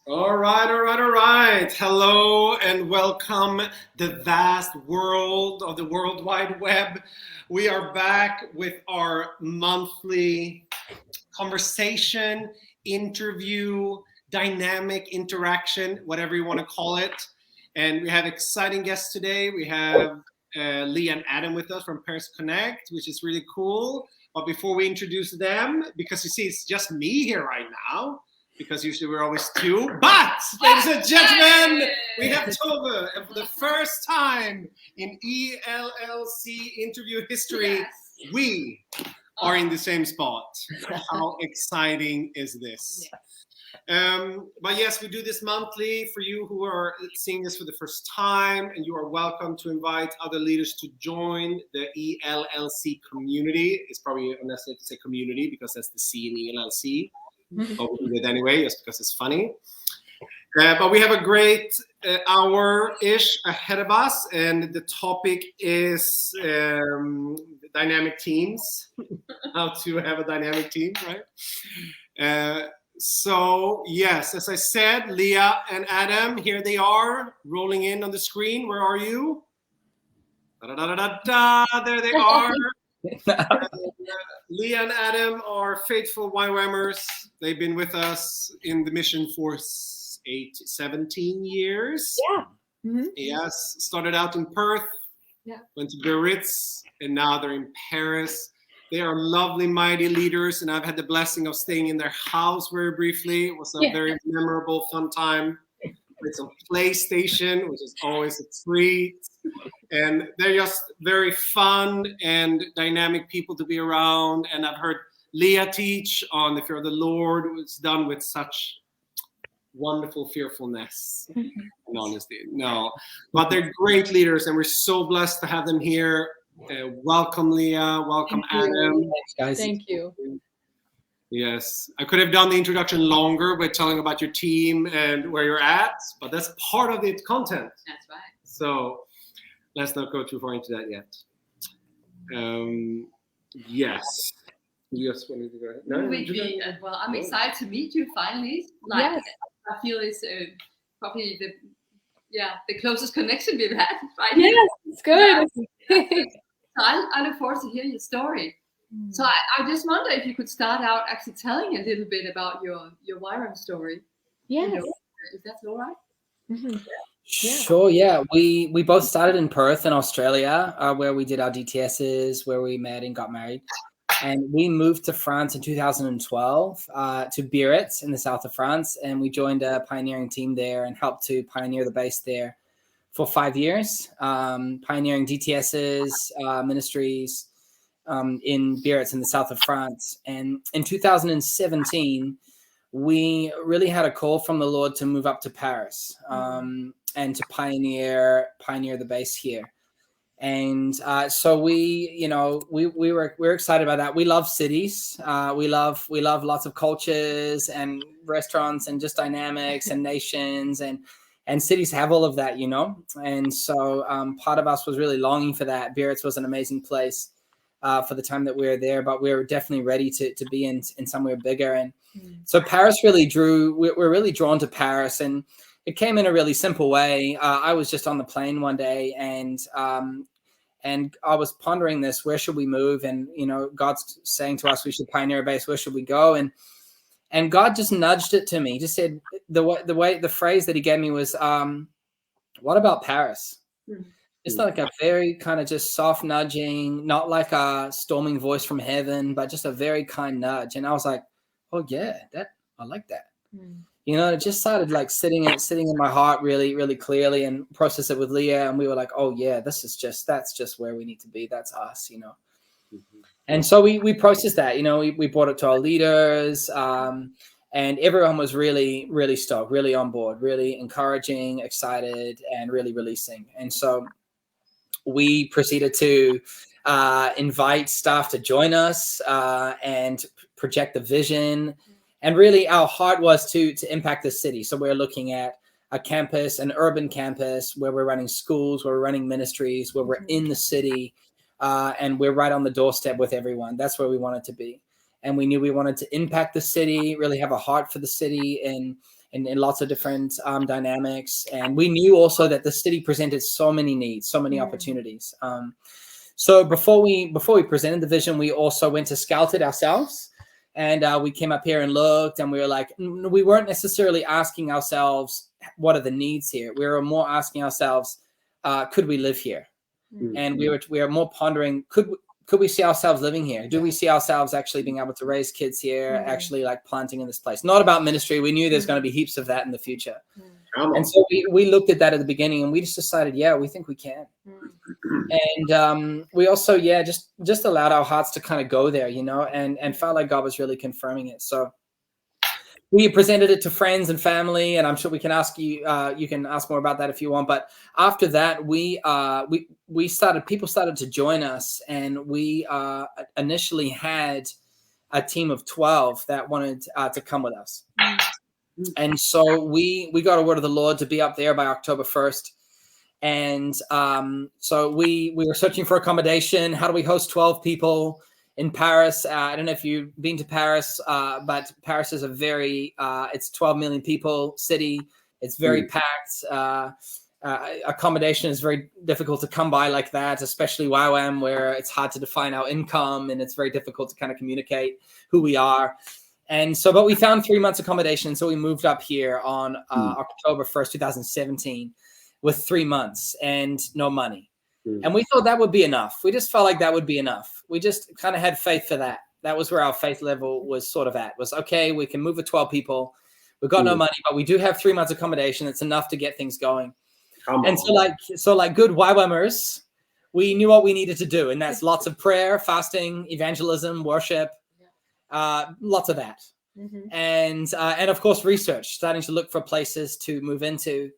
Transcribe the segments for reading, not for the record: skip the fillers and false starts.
All right. Hello and welcome the vast world of the World Wide Web. We are back with our monthly conversation, interview, dynamic interaction, whatever you want to call it. And we have exciting guests today. We have Leah and Adam with us from Paris Connect, which is really cool. But before we introduce them, because you see, it's just me here right now, because usually we're always two. But, ladies and gentlemen, we have Tove. And for the first time in ELLC interview history, we are in the same spot. How exciting is this? But yes, we do this monthly for you who are seeing this for the first time, and you are welcome to invite other leaders to join the ELLC community. It's probably unnecessary to say community because that's the C in ELLC. But we do it anyway, just because it's funny. But we have a great hour-ish ahead of us, and the topic is dynamic teams. How to have a dynamic team, right? So, yes, as I said, Leah and Adam, here they are, rolling in on the screen. Where are you? Da-da-da-da-da, there they are. Leah and Adam are faithful YWAMers. They've been with us in the mission for 17 years. Yeah. Mm-hmm. Yes, started out in Perth, went to Biarritz, and now they're in Paris. They are lovely, mighty leaders, and I've had the blessing of staying in their house very briefly. It was a very memorable, fun time. With some PlayStation, which is always a treat. And they're just very fun and dynamic people to be around. And I've heard Leah teach on the fear of the Lord. It was done with such wonderful fearfulness and honesty. No, but they're great leaders, and we're so blessed to have them here. Welcome, Leah. Welcome, Adam. Thanks, guys. Thank you. Yes, I could have done the introduction longer by telling about your team and where you're at, but that's part of the content. That's right. So let's not go too far into that yet. Yes. You just wanted to go ahead. No, well, I'm excited to meet you finally. I feel it's probably the closest connection we've had. Right? Yes, it's good. So I look forward to hearing your story. So I just wonder if you could start out actually telling a little bit about your YWAM story. Yes. If that's all right? Mm-hmm. Sure, yeah. We both started in Perth in Australia, where we did our DTSs, where we met and got married. And we moved to France in 2012 to Biarritz in the south of France. And we joined a pioneering team there and helped to pioneer the base there for 5 years, pioneering DTSs, ministries, in Biarritz in the south of France. And in 2017, we really had a call from the Lord to move up to Paris and to pioneer the base here. And so we're excited about that. We love cities. We love lots of cultures and restaurants and just dynamics and nations and cities have all of that, And so part of us was really longing for that. Biarritz was an amazing place for the time that we were there, but we were definitely ready to be in somewhere bigger. And so Paris really we're really drawn to Paris, and it came in a really simple way. I was just on the plane one day and I was pondering this, where should we move? And, God's saying to us, we should pioneer a base. Where should we go? And God just nudged it to me. He just said, the phrase that he gave me was, what about Paris? It's like a very kind of just soft nudging, not like a storming voice from heaven, but just a very kind nudge. And I was like, oh yeah, I like that. It just started like sitting in my heart really, really clearly, and process it with Leah. And we were like, oh yeah, that's just where we need to be. That's us, And so we processed that, we brought it to our leaders, and everyone was really, really stoked, really on board, really encouraging, excited, and really releasing. And so we proceeded to invite staff to join us and project the vision. And really our heart was to impact the city. So we're looking at a campus, an urban campus, where we're running schools, where we're running ministries, where we're in the city, and we're right on the doorstep with everyone. That's where we wanted to be. And we knew we wanted to impact the city, really have a heart for the city, in lots of different dynamics. And we knew also that the city presented so many needs, so many opportunities. So before we presented the vision, we also went to scout it ourselves. And we came up here and looked, and we were like, we weren't necessarily asking ourselves, what are the needs here? We were more asking ourselves, could we live here? And we were more pondering, could we see ourselves living here? Do we see ourselves actually being able to raise kids here, actually like planting in this place? Not about ministry. We knew there's going to be heaps of that in the future. And so we looked at that at the beginning, and we just decided, yeah, we think we can. And we also, just allowed our hearts to kind of go there, you know, and felt like God was really confirming it. So we presented it to friends and family, and I'm sure we can ask you, you can ask more about that if you want. But after that, people started to join us, and we initially had a team of 12 that wanted to come with us. And so we got a word of the Lord to be up there by October 1st. And so we were searching for accommodation. How do we host 12 people in Paris? I don't know if you've been to Paris, but Paris is it's 12 million people city. It's very packed. Accommodation is very difficult to come by like that, especially YWAM, where it's hard to define our income, and it's very difficult to kind of communicate who we are. And so, but we found 3 months accommodation. So we moved up here on October 1st, 2017 with 3 months and no money. And we thought that would be enough. We just felt like that would be enough. We just kind of had faith for that. That was where our faith level was sort of at, was okay, we can move with 12 people. We've got no money, but we do have 3 months accommodation. It's enough to get things going. So like good YWAMers, we knew what we needed to do. And that's lots of prayer, fasting, evangelism, worship, lots of that. And of course, research, starting to look for places to move into.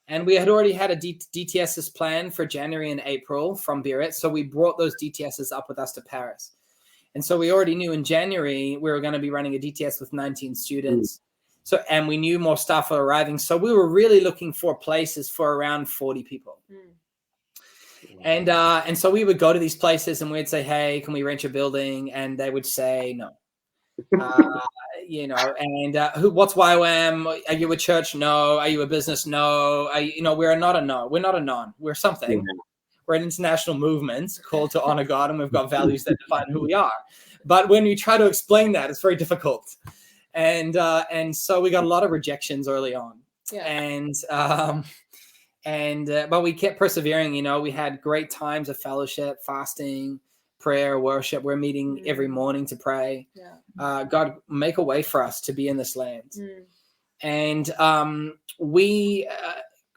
And we had already had a DTSs plan for January and April from Biarritz. So we brought those DTSs up with us to Paris. And so we already knew in January we were going to be running a DTS with 19 students. So, and we knew more staff were arriving. So we were really looking for places for around 40 people. And so we would go to these places and we'd say, hey, can we rent your building? And they would say no. You know, and what's YWAM? Are you a church? No. Are you a business? No. We're not a no. We're not a non. We're something. We're an international movement called to honor God, and we've got values that define who we are. But when we try to explain that, it's very difficult. And so we got a lot of rejections early on. But we kept persevering. You know, we had great times of fellowship, fasting, prayer, worship. We're meeting every morning to pray. God, make a way for us to be in this land. And we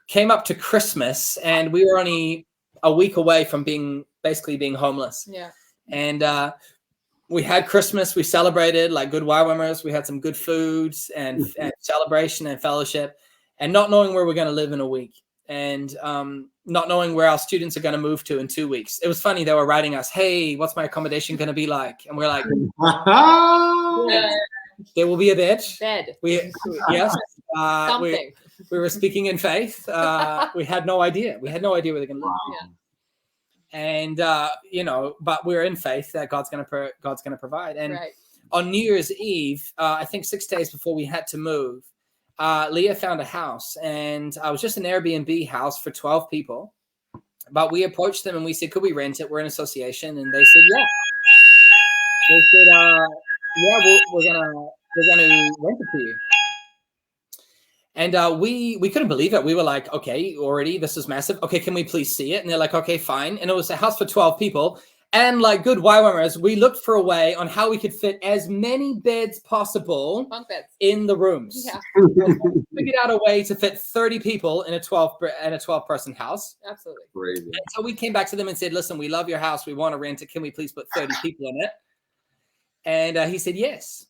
came up to Christmas, and we were only a week away from being homeless. And we had Christmas. We celebrated like good YWAMers. We had some good foods and celebration and fellowship, and not knowing where we're going to live in a week. And not knowing where our students are going to move to in 2 weeks. It was funny. They were writing us, hey, what's my accommodation going to be like? And we're like, there will be a bed. Yes. We were speaking in faith. We had no idea. We had no idea where they're going to live. And, but we're in faith that God's going to provide. And on New Year's Eve, I think 6 days before we had to move, Leah found a house, and it was just an Airbnb house for 12 people. But we approached them and we said, could we rent it? We're an association. And they said, yeah. They said, we're gonna rent it to you. And we couldn't believe it. We were like, okay, already, this is massive. Okay, can we please see it? And they're like, okay, fine. And it was a house for 12 people. And like good YWAMers, we looked for a way on how we could fit as many beds possible in the rooms. Figured out a way to fit 30 people in a 12-person house. Absolutely. Crazy. And so we came back to them and said, listen, we love your house. We want to rent it. Can we please put 30 people in it? And he said, yes.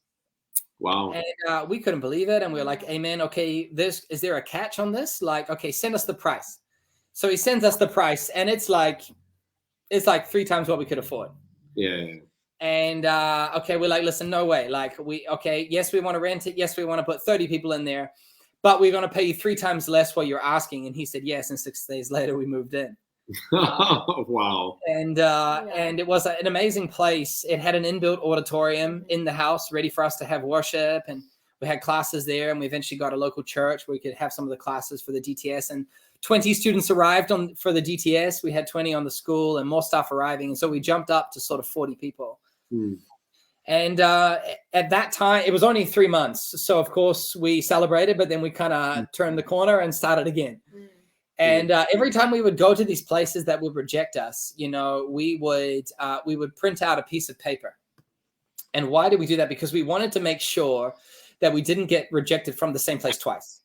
Wow. And we couldn't believe it. And we were like, amen. Okay, is there a catch on this? Like, okay, send us the price. So he sends us the price, and it's like 3 times what we could afford. Yeah. And okay, we're like, listen, no way. Like yes, we want to rent it. Yes, we want to put 30 people in there, but we're going to pay you 3 times less what you're asking. And he said yes. And 6 days later, we moved in. Wow. And it was an amazing place. It had an inbuilt auditorium in the house ready for us to have worship. And We had classes there, and we eventually got a local church where we could have some of the classes for the DTS. And 20 students arrived for the DTS. We had 20 on the school and more staff arriving. And so we jumped up to sort of 40 people. And at that time, it was only 3 months. So, of course, we celebrated, but then we kind of turned the corner and started again. And every time we would go to these places that would reject us, you know, we would print out a piece of paper. And why did we do that? Because we wanted to make sure that we didn't get rejected from the same place twice.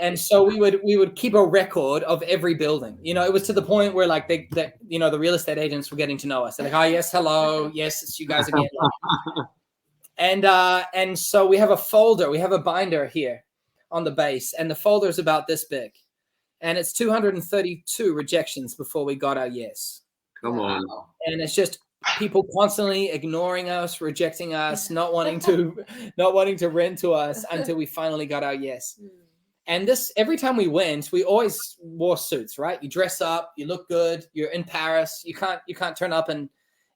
And so we would keep a record of every building. You know, it was to the point where like the real estate agents were getting to know us. They're like, oh yes, hello, yes, it's you guys again. And so we have a folder, we have a binder here on the base, and the folder is about this big, and it's 232 rejections before we got our yes. Come on. And it's just people constantly ignoring us, rejecting us, not wanting to rent to us until we finally got our yes. And this, every time we went, we always wore suits, right? You dress up, you look good, you're in Paris. You can't turn up in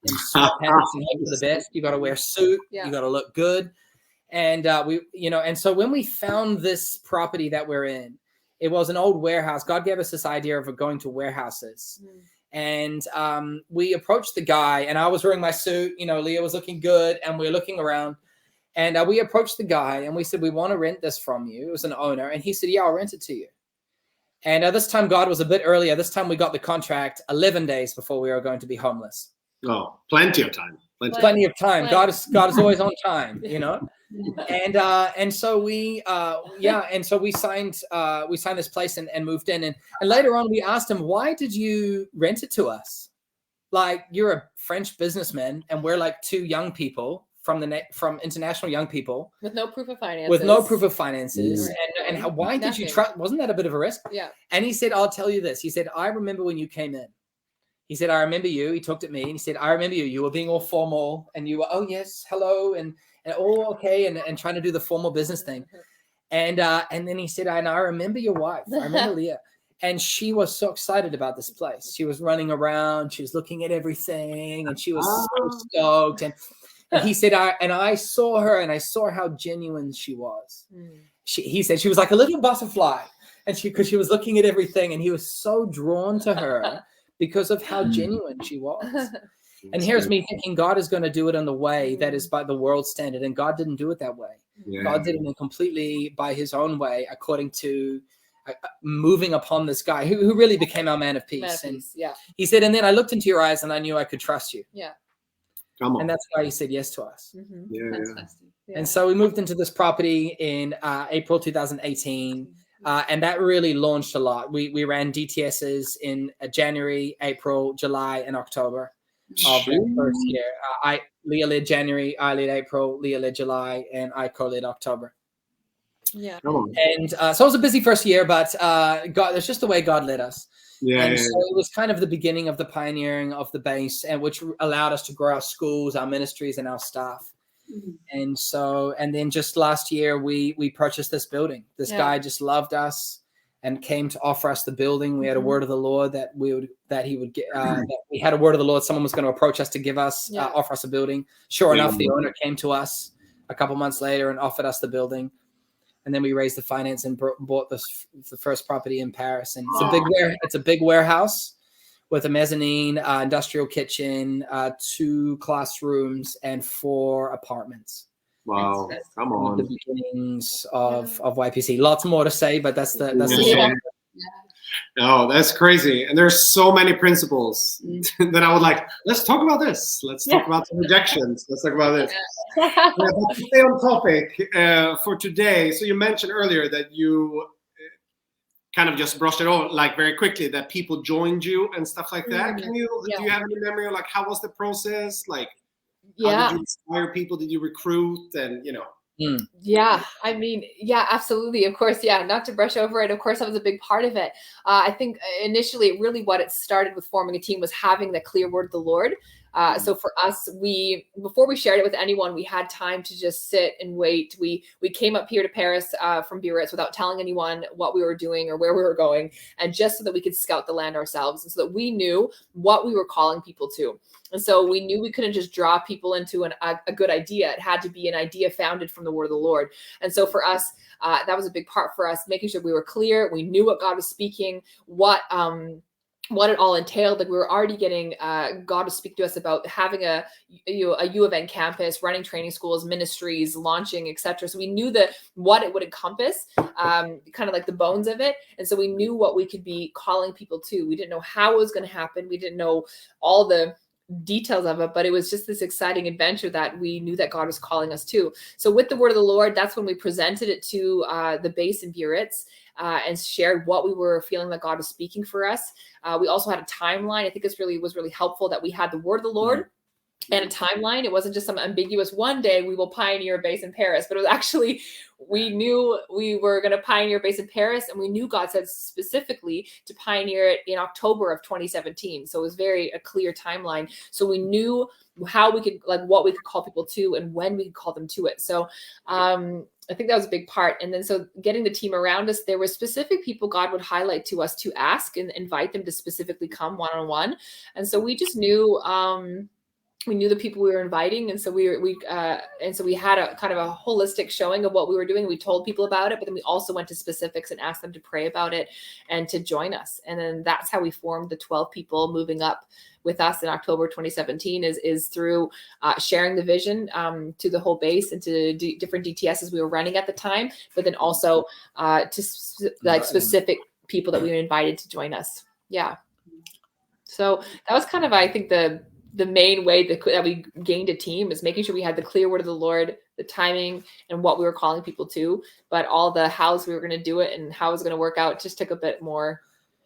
sweatpants and hope for the best. You got to wear a suit. Yeah. You got to look good. And and so when we found this property that we're in, it was an old warehouse. God gave us this idea of going to warehouses. And we approached the guy, and I was wearing my suit. You know, Leah was looking good, and we were looking around. And we approached the guy, and we said, we want to rent this from you. It was an owner. And he said, yeah, I'll rent it to you. And this time, God was a bit earlier. This time, we got the contract 11 days before we were going to be homeless. Oh, plenty of time. Plenty of time. God is always on time, you know. And so we signed this place and moved in. And later on, we asked him, why did you rent it to us? Like, you're a French businessman, and we're like two young people from international young people with no proof of finances. And why did you trust? Wasn't that a bit of a risk? Yeah. And he said, I'll tell you this. He said, I remember when you came in. He said, I remember you. He talked at me and he said, I remember you. You were being all formal and you were, oh yes, hello, and oh okay, and trying to do the formal business thing. And then he said, and I remember your wife. I remember Leah. And she was so excited about this place. She was running around, she was looking at everything, and she was so stoked. And he said, I saw her, and I saw how genuine she was. He said she was like a little butterfly, and because she was looking at everything, and he was so drawn to her because of how genuine she was. And here's me thinking God is going to do it in the way that is by the world standard, and God didn't do it that way. Yeah. God did it completely by his own way, according to moving upon this guy who really became our man of peace. Yeah. He said, and then I looked into your eyes and I knew I could trust you. Yeah. Come on. And that's why he said yes to us. Yeah. And so we moved into this property in April 2018. And that really launched a lot. We ran DTSs in January, April, July, and October of the first year. Leah led January, I led April, Leah led July, and I co-led October. Yeah. And so it was a busy first year, but God, it's just the way God led us. So it was kind of the beginning of the pioneering of the base, and which allowed us to grow our schools, our ministries, and our staff. And then just last year we purchased this building. This guy just loved us and came to offer us the building. We had a word of the Lord that we had a word of the Lord. Someone was going to approach us to give us offer us a building. Sure enough, the owner came to us a couple months later and offered us the building. And then we raised the finance and bought the first property in Paris. And it's a big warehouse with a mezzanine, industrial kitchen, 2 classrooms, and 4 apartments. Wow! Come on. The beginnings of YPC. Lots more to say, but that's the story. Oh, that's crazy. And there's so many principles that I would like, let's talk about this. Let's talk about the rejections. Let's talk about this. But to stay on topic for today. So you mentioned earlier that you kind of just brushed it over like very quickly, that people joined you and stuff like that. Do you have any memory of like, how was the process? Like, how did you inspire people? Did you recruit? And, you know. Yeah, I mean, absolutely. Of course, not to brush over it. Of course, that was a big part of it. I think initially really what it started with forming a team was having the clear word of the Lord. So for us, before we shared it with anyone, we had time to just sit and wait. We came up here to Paris from Biarritz without telling anyone what we were doing or where we were going, and just so that we could scout the land ourselves, and so that we knew what we were calling people to. And so we knew we couldn't just draw people into a good idea. It had to be an idea founded from the word of the Lord. And so for us, that was a big part for us, making sure we were clear. We knew what God was speaking, what it all entailed. Like we were already getting God to speak to us about having a U of N campus, running training schools, ministries, launching, etc. So we knew what it would encompass, kind of like the bones of it. And so we knew what we could be calling people to. We didn't know how it was going to happen. We didn't know all the details of it, but it was just this exciting adventure that we knew that God was calling us to. So with the word of the Lord, that's when we presented it to the base in Biarritz and shared what we were feeling that God was speaking for us. We also had a timeline. I think it was really helpful that we had the word of the Lord and a timeline. It wasn't just some ambiguous one day we will pioneer a base in Paris, but it was actually, we knew we were going to pioneer a base in Paris, and we knew God said specifically to pioneer it in October of 2017. So it was a clear timeline. So we knew how we could, like what we could call people to and when we could call them to it. So I think that was a big part. And then so getting the team around us, there were specific people God would highlight to us to ask and invite them to specifically come one-on-one. And so we just knew, we knew the people we were inviting. And so we had a kind of a holistic showing of what we were doing. We told people about it, but then we also went to specifics and asked them to pray about it and to join us. And then that's how we formed the 12 people moving up with us in October 2017 is through sharing the vision to the whole base and to different DTSs we were running at the time, but then also to specific people that we invited to join us. Yeah. So that was kind of, I think, the main way that we gained a team is making sure we had the clear word of the Lord, the timing, and what we were calling people to. But all the hows we were going to do it and how it was going to work out just took a bit more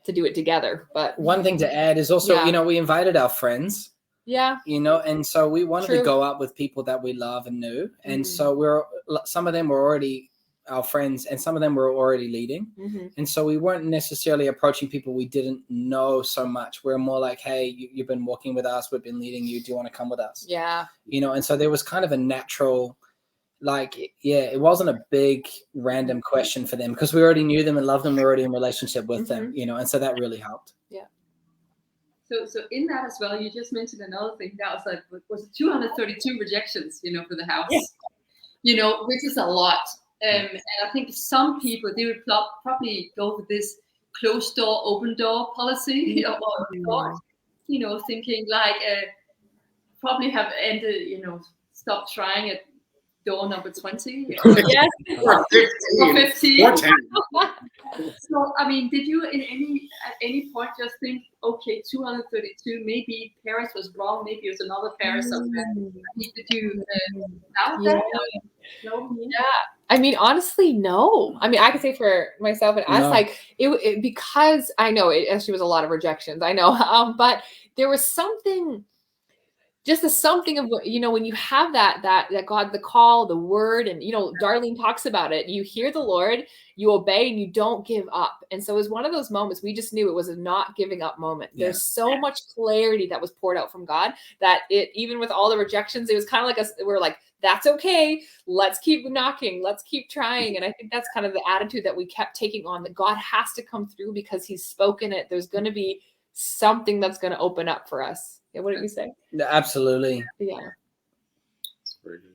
to do it together. But one thing to add is also, we invited our friends. Yeah. And so we wanted to go out with people that we love and knew. And so some of them were already our friends and some of them were already leading. And so we weren't necessarily approaching people we didn't know so much. We're more like, hey, you've been walking with us. We've been leading you. Do you want to come with us? Yeah. And so there was kind of a natural, it wasn't a big random question for them because we already knew them and loved them. We're already in relationship with them, and so that really helped. Yeah. So in that as well, you just mentioned another thing that was 232 rejections, for the house, which is a lot. And I think some people, they would probably go with this closed door, open door policy, or thinking probably have ended, stopped trying at door number 20 yes. or 15 or 10. So I mean, did you at any point just think, okay, 232, maybe Paris was wrong, maybe it was another Paris somewhere? Did you doubt that? No. Yeah. I mean, honestly, no. I mean, I could say for myself and us, because I know it actually was a lot of rejections. I know, but there was something. Just something of, when you have that God, the call, the word, and, Darlene talks about it, you hear the Lord, you obey, and you don't give up. And so it was one of those moments, we just knew it was a not giving up moment. Yeah. There's so much clarity that was poured out from God that even with all the rejections, it was kind of like we're like, that's okay. Let's keep knocking. Let's keep trying. And I think that's kind of the attitude that we kept taking on, that God has to come through because he's spoken it. There's going to be something that's going to open up for us. Yeah, what did you say? Absolutely. Yeah. That's very good.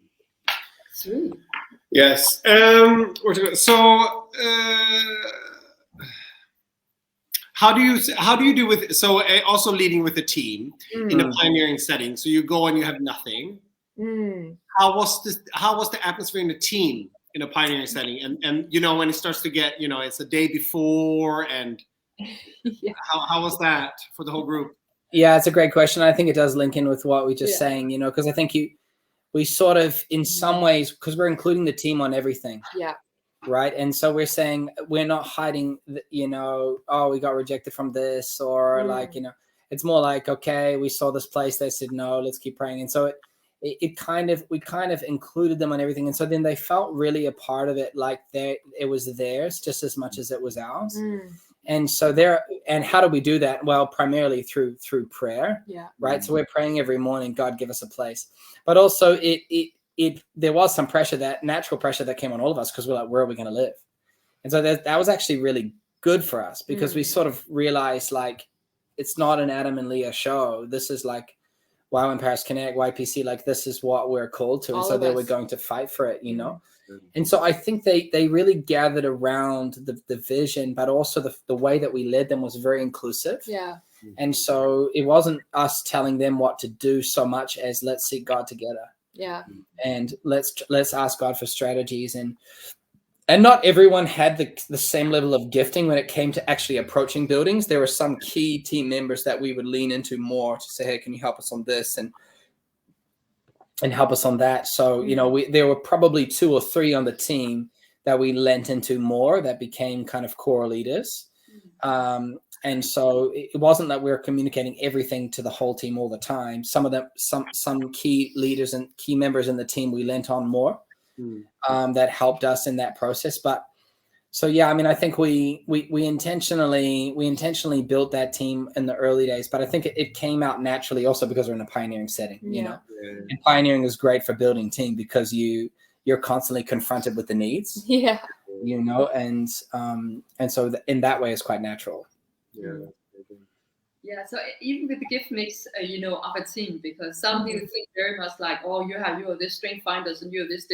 Sweet. Yes. So, how do you do with also leading with a team in a pioneering setting? So you go and you have nothing. How was the atmosphere in the team in a pioneering setting? And when it starts to get, it's a day before, and how was that for the whole group? Yeah, it's a great question. I think it does link in with what we just saying, because I think we sort of, in some ways, because we're including the team on everything. Yeah. Right. And so we're saying, we're not hiding, we got rejected from this, or it's more like, okay, we saw this place, they said no, let's keep praying. And so we kind of included them on everything. And so then they felt really a part of it, like it was theirs just as much as it was ours. And so and how do we do that? Well, primarily through prayer. Yeah. Right. So we're praying every morning, God, give us a place. But also there was some pressure, that natural pressure that came on all of us, because we're like, where are we going to live? And so that was actually really good for us, because we sort of realized, like, it's not an Adam and Leah show. This is like YWAM Paris Connect, YPC, like this is what we're called to. And so they were going to fight for it, you know? And so I think they really gathered around the vision, but also the way that we led them was very inclusive. Yeah. And so it wasn't us telling them what to do so much as let's seek God together. Yeah. And let's ask God for strategies. And not everyone had the same level of gifting when it came to actually approaching buildings. There were some key team members that we would lean into more to say, hey, can you help us on this and help us on that? So, you know, there were probably 2 or 3 on the team that we lent into more, that became kind of core leaders. And so it wasn't that we were communicating everything to the whole team all the time. Some of them, some key leaders and key members in the team, we lent on more. That helped us in that process. But so, yeah, I mean, I think we intentionally built that team in the early days, but I think it came out naturally also because we're in a pioneering setting, you know, and pioneering is great for building team because you're constantly confronted with the needs, you know, and so in that way it's quite natural. Yeah, so even with the gift mix, you know, of a team, because some people think very much like, oh, you're this strength finders and you're this,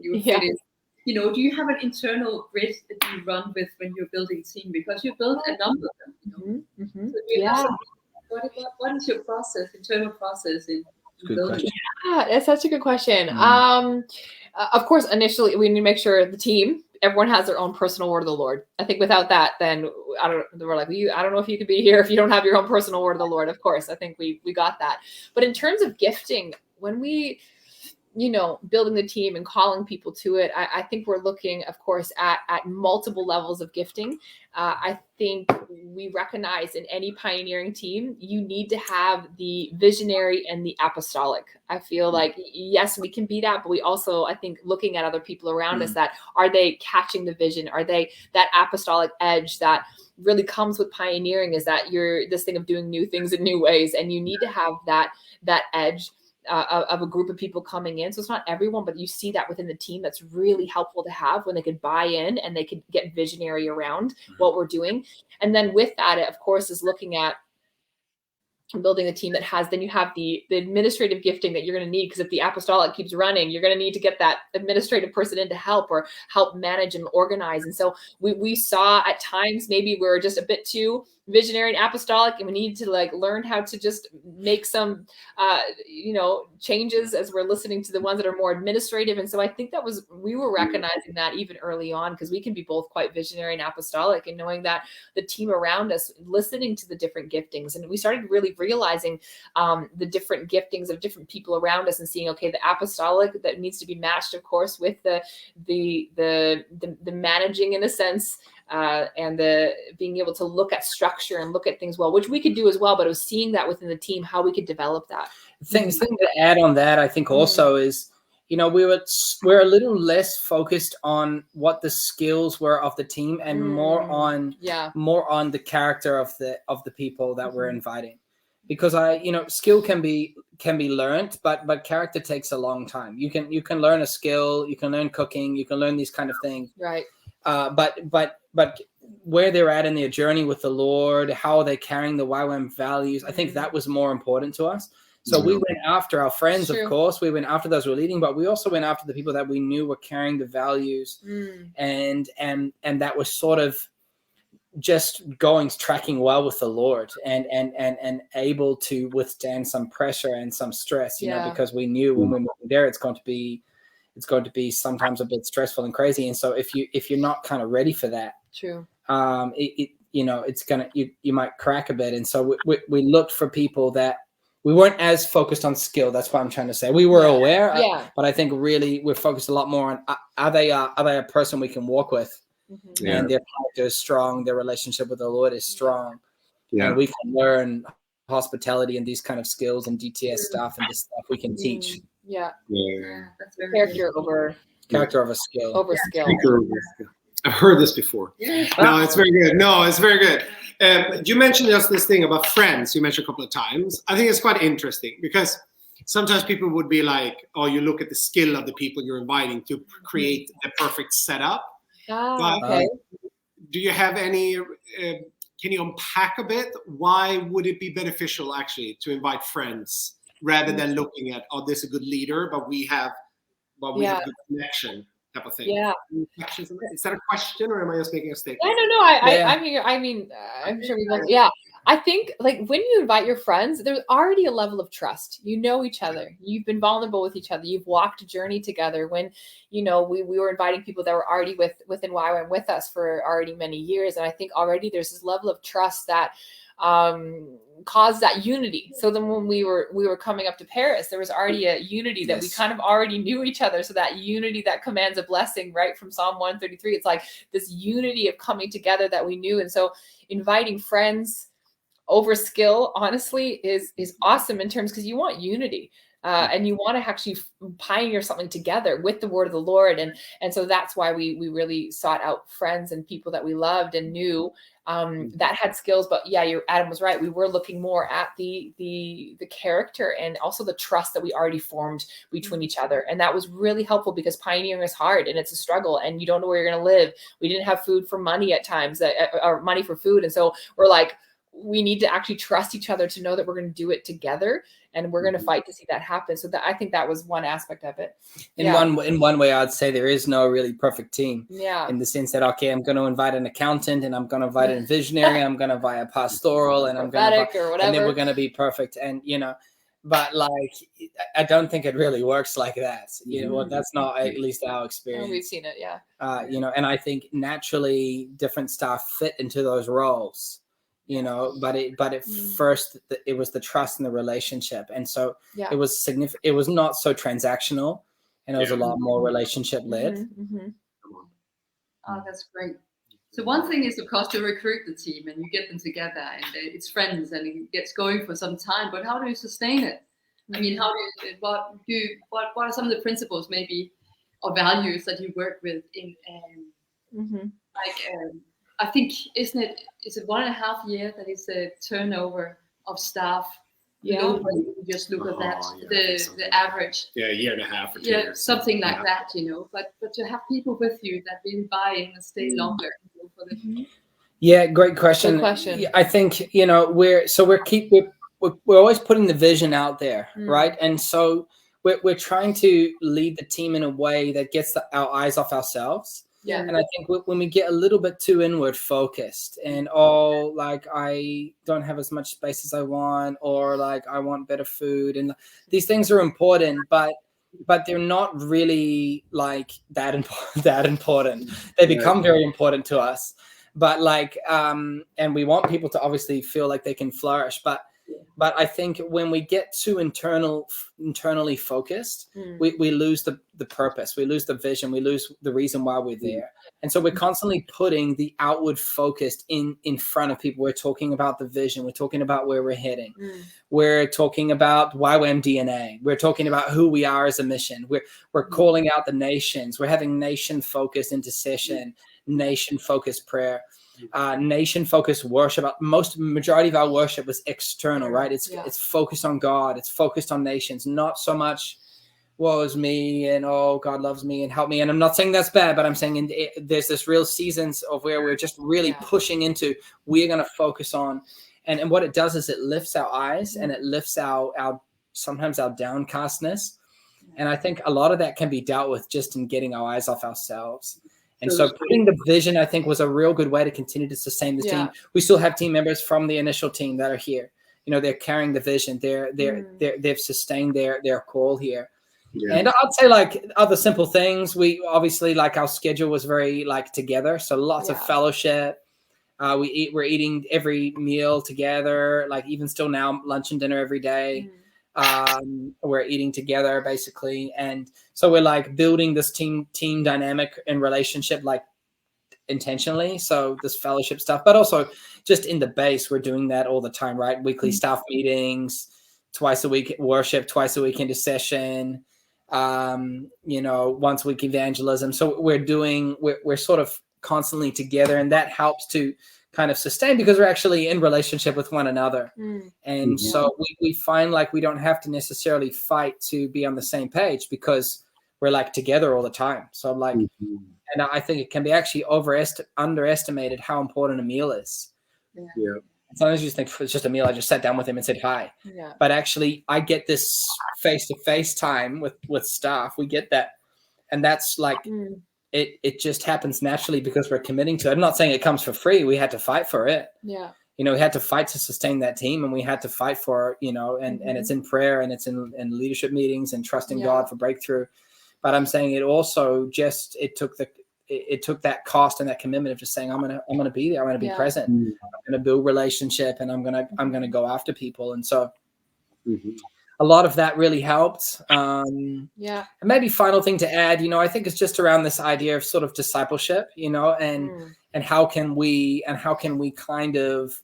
you fit in. You know, do you have an internal grid that you run with when you're building a team? Because you build a number of them, you know? So what is your internal process in building? Yeah, that's such a good question. Of course, initially we need to make sure the team, everyone has their own personal word of the Lord. I think without that, then we're like, I don't know if you could be here if you don't have your own personal word of the Lord. Of course, I think we got that. But in terms of gifting, when we, you know, building the team and calling people to it, I think we're looking, of course, at multiple levels of gifting. I think we recognize in any pioneering team, you need to have the visionary and the apostolic. I feel like, yes, we can be that, but we also, I think, looking at other people around us, that are they catching the vision? Are they that apostolic edge that really comes with pioneering, is that you're this thing of doing new things in new ways, and you need to have that edge of a group of people coming in. So it's not everyone, but you see that within the team. That's really helpful to have when they could buy in and they could get visionary around what we're doing. And then with that, it, of course, is looking at building a team that has, then you have the administrative gifting that you're going to need, because if the apostolic keeps running, you're going to need to get that administrative person in to help manage and organize. And so we saw at times maybe we're just a bit too visionary and apostolic, and we need to like learn how to just make some you know, changes as we're listening to the ones that are more administrative. And so I think we were recognizing that even early on, because we can be both quite visionary and apostolic, and knowing that the team around us, listening to the different giftings, and we started really realizing the different giftings of different people around us, and seeing, okay, the apostolic that needs to be matched, of course, with the managing in a sense, and the being able to look at structure and look at things well, which we could do as well, but it was seeing that within the team, how we could develop that. Thing to add on that, I think also is, you know, we're a little less focused on what the skills were of the team, and more on the character of the people that we're inviting. Because skill can be learned, but character takes a long time. You can learn a skill, you can learn cooking, you can learn these kind of things. Right. But where they're at in their journey with the Lord, how are they carrying the YWAM values? I think that was more important to us. So we went after our friends, of course. We went after those who were leading, but we also went after the people that we knew were carrying the values, and that was sort of just tracking well with the Lord, and able to withstand some pressure and some stress, you know, because we knew when we were there, it's going to be sometimes a bit stressful and crazy. And so if you're not kind of ready for that, it's gonna, you might crack a bit. And so we looked for people that we weren't as focused on skill. That's what I'm trying to say. We were aware, but I think really we're focused a lot more on are they a person we can walk with, and their character is strong, their relationship with the Lord is strong, and we can learn hospitality and these kind of skills and DTS stuff and this stuff we can teach. That's very character over skill. Over skill. I've heard this before. No, it's very good. No, it's very good. You mentioned just this thing about friends. You mentioned a couple of times. I think it's quite interesting because sometimes people would be like, "Oh, you look at the skill of the people you're inviting to create a perfect setup." Okay. Do you have any? Can you unpack a bit? Why would it be beneficial actually to invite friends rather than looking at, "Oh, this is a good leader, but we have a good connection." Type of thing. Yeah. Is that a question, or am I just making a statement? No. I'm here. I mean, I'm sure we both. Yeah. I think like when you invite your friends, there's already a level of trust. You know each other. You've been vulnerable with each other. You've walked a journey together. When we were inviting people that were already within YWAM with us for already many years, and I think already there's this level of trust that caused that unity. So then when we were coming up to Paris, there was already a unity that we kind of already knew each other. So that unity that commands a blessing, right, from Psalm 133, it's like this unity of coming together that we knew. And so inviting friends over skill, honestly, is awesome in terms because you want unity. And you want to actually pioneer something together with the word of the Lord. And so that's why we really sought out friends and people that we loved and knew that had skills. But yeah, Adam was right. We were looking more at the character and also the trust that we already formed between each other. And that was really helpful because pioneering is hard and it's a struggle and you don't know where you're going to live. We didn't have food for money at times, or money for food. And so we're like, we need to actually trust each other to know that we're going to do it together and we're going to fight to see that happen. So I think that was one aspect of it. In one way, I'd say there is no really perfect team. Yeah. In the sense that, okay, I'm going to invite an accountant and I'm going to invite a visionary, I'm going to invite a pastoral and I'm going to invite, or whatever. and then we're going to be perfect. And, but like, I don't think it really works like that. That's not at least our experience. Oh, we've seen it. Yeah. And I think naturally different staff fit into those roles. But first it was the trust and the relationship, and so it was significant. It was not so transactional, and it was a lot more relationship led. Mm-hmm. Oh, that's great. So one thing is, of course, to recruit the team and you get them together and it's friends and it gets going for some time. But how do you sustain it? I mean, what are some of the principles maybe or values that you work with in I think, is it 1.5 years that is a turnover of staff? Yeah. When you just look at that, the average. Yeah, 1.5 years or 2 years. Something like that, But to have people with you that really buy in and stay longer. Yeah, great question. Good question. I think we're always putting the vision out there, right? And so we're trying to lead the team in a way that gets our eyes off ourselves. Yeah. And I think when we get a little bit too inward focused and I don't have as much space as I want, or like I want better food, and these things are important, but they're not really like that important. They become very important to us, but and we want people to obviously feel like they can flourish, but I think when we get too internally focused, we lose the purpose, we lose the vision, we lose the reason why we're there. And so we're constantly putting the outward focused in front of people. We're talking about the vision. We're talking about where we're heading. We're talking about YWAM DNA. We're talking about who we are as a mission. We're calling out the nations. We're having nation-focused intercession, nation-focused prayer. Nation-focused worship. Majority of our worship was external, right? It's focused on God. It's focused on nations, not so much woe is me and God loves me and help me. And I'm not saying that's bad, but I'm saying there's this real seasons of where we're just really pushing into. We're going to focus on, and what it does is it lifts our eyes and it lifts our sometimes our downcastness. And I think a lot of that can be dealt with just in getting our eyes off ourselves. And so putting the vision, I think, was a real good way to continue to sustain the team. We still have team members from the initial team that are here. They're carrying the vision. They've sustained their call here. Yeah. And I'd say like other simple things. We obviously our schedule was very together. So lots of fellowship. We're eating every meal together. Even still now, lunch and dinner every day. We're eating together basically, and so we're building this team dynamic and relationship intentionally. So this fellowship stuff, but also just in the base, we're doing that all the time, right? Weekly staff meetings, twice a week worship, twice a week intercession, once a week evangelism. So we're sort of constantly together, and that helps to kind of sustain because we're actually in relationship with one another. And so we find like we don't have to necessarily fight to be on the same page because we're like together all the time. So like, and I think it can be actually underestimated how important a meal is. Sometimes you just think it's just a meal. I just sat down with him and said hi. But actually I get this face-to-face time with staff. We get that. And that's like, it just happens naturally because we're committing to it. I'm not saying it comes for free. We had to fight for it. You know, we had to fight to sustain that team, and we had to fight for, you know, and it's in prayer, and it's in leadership meetings and trusting God for breakthrough. But I'm saying it also just, it took that cost and that commitment of just saying, I'm going to be there. I'm going to be present. I'm going to build relationship, and I'm going to go after people. And so a lot of that really helped. And maybe final thing to add, you know, I think it's just around this idea of sort of discipleship, you know, and how can we kind of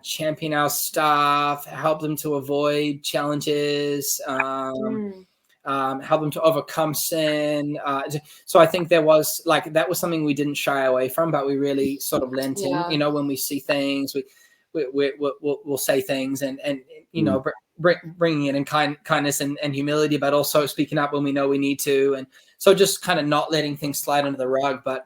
champion our staff, help them to avoid challenges, help them to overcome sin. So I think that was something we didn't shy away from, but we really sort of lent in, you know, when we see things, we'll say things and you know, bringing it in kindness and humility, but also speaking up when we know we need to. And so just kind of not letting things slide under the rug, but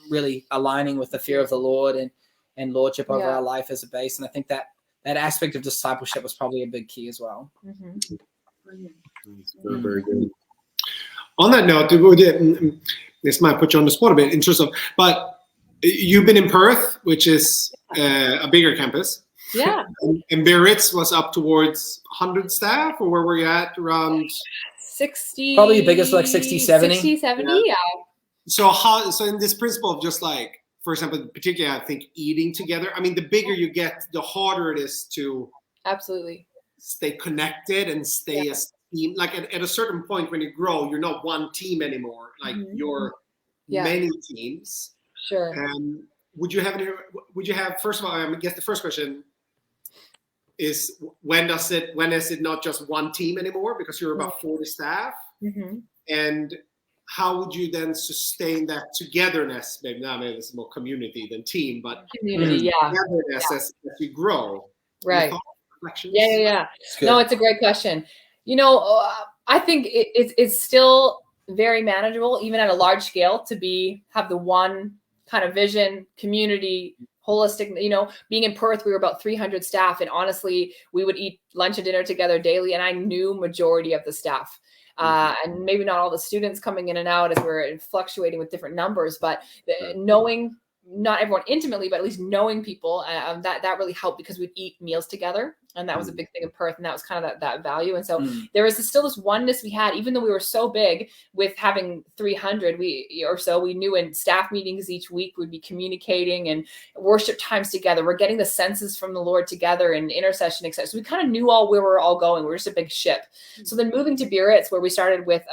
really aligning with the fear of the Lord and lordship over our life as a base. And I think that aspect of discipleship was probably a big key as well. Very good. On that note, this might put you on the spot a bit in terms of, but you've been in Perth, which is a bigger campus. And Biarritz was up towards 100 staff, or where were you at? Around 60. Probably the biggest, like 60, 70. 60, 70, So in this principle of just like, for example, particularly I think eating together, I mean, the bigger you get, the harder it is to stay connected and stay as team. Like at a certain point when you grow, you're not one team anymore. Like you're many teams. Would you have, first of all, I guess the first question is when is it not just one team anymore because you're about 40 staff? And how would you then sustain that togetherness? Maybe it's more community than team, but togetherness as you grow. Right. No, it's a great question. You know, I think it's still very manageable, even at a large scale, to have the one kind of vision, community, holistic. You know, being in Perth, we were about 300 staff, and honestly, we would eat lunch and dinner together daily, and I knew majority of the staff. And maybe not all the students coming in and out as we're fluctuating with different numbers, but knowing not everyone intimately, but at least knowing people, that really helped because we'd eat meals together. And that was a big thing in Perth. And that was kind of that value. And so there was still this oneness we had, even though we were so big with having 300 we knew in staff meetings each week, we'd be communicating and worship times together. We're getting the senses from the Lord together and intercession, etc. So we kind of knew where we were all going. We were just a big ship. So then moving to Biarritz, where we started with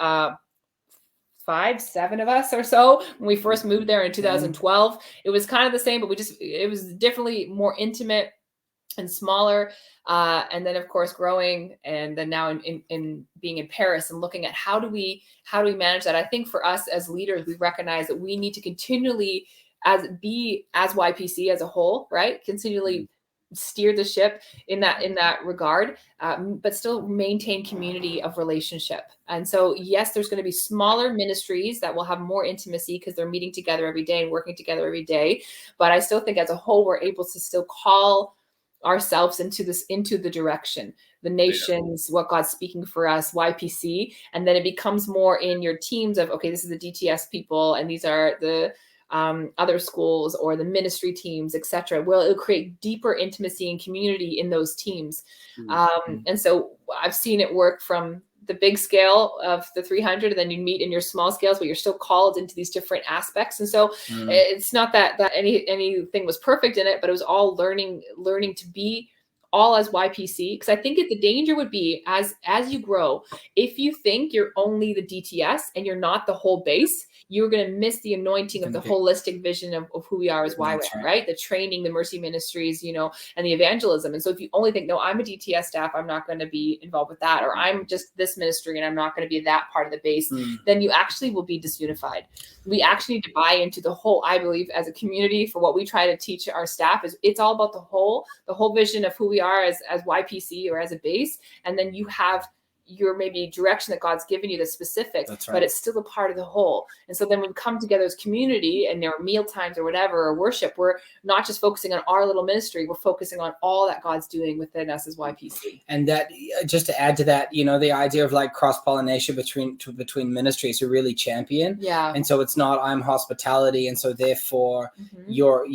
7 of us or so when we first moved there in 2012, it was kind of the same, but it was definitely more intimate and smaller. And then of course growing, and then now in being in Paris and looking at how do we manage that? I think for us as leaders, we recognize that we need to continually as YPC as a whole, right? Continually steer the ship in that regard, but still maintain community of relationship. And so, yes, there's going to be smaller ministries that will have more intimacy because they're meeting together every day and working together every day. But I still think as a whole, we're able to still call ourselves into the direction, the nations, what God's speaking for us, YPC. And then it becomes more in your teams of, okay, this is the DTS people, and these are the other schools or the ministry teams, etc. Well, it'll create deeper intimacy and community in those teams. And so I've seen it work from the big scale of the 300, and then you meet in your small scales, but you're still called into these different aspects. And so it's not that anything was perfect in it, but it was all learning to be all as YPC, because I think the danger would be as you grow, if you think you're only the DTS and you're not the whole base, you're going to miss the anointing of the holistic vision of who we are as YWAM, right? The training, the mercy ministries, you know, and the evangelism. And so if you only think, no, I'm a DTS staff, I'm not going to be involved with that, or I'm just this ministry and I'm not going to be that part of the base, then you actually will be disunified. We actually need to buy into the whole, I believe, as a community, for what we try to teach our staff is it's all about the whole vision of who we are as YPC or as a base. And then you have your maybe direction that God's given you, the specifics, but it's still a part of the whole. And so then when we come together as community and there are meal times or whatever, or worship, we're not just focusing on our little ministry, we're focusing on all that God's doing within us as YPC. And that, just to add to that, you know, the idea of like cross-pollination between ministries we really champion. Yeah. And so it's not, I'm hospitality, and so therefore you're,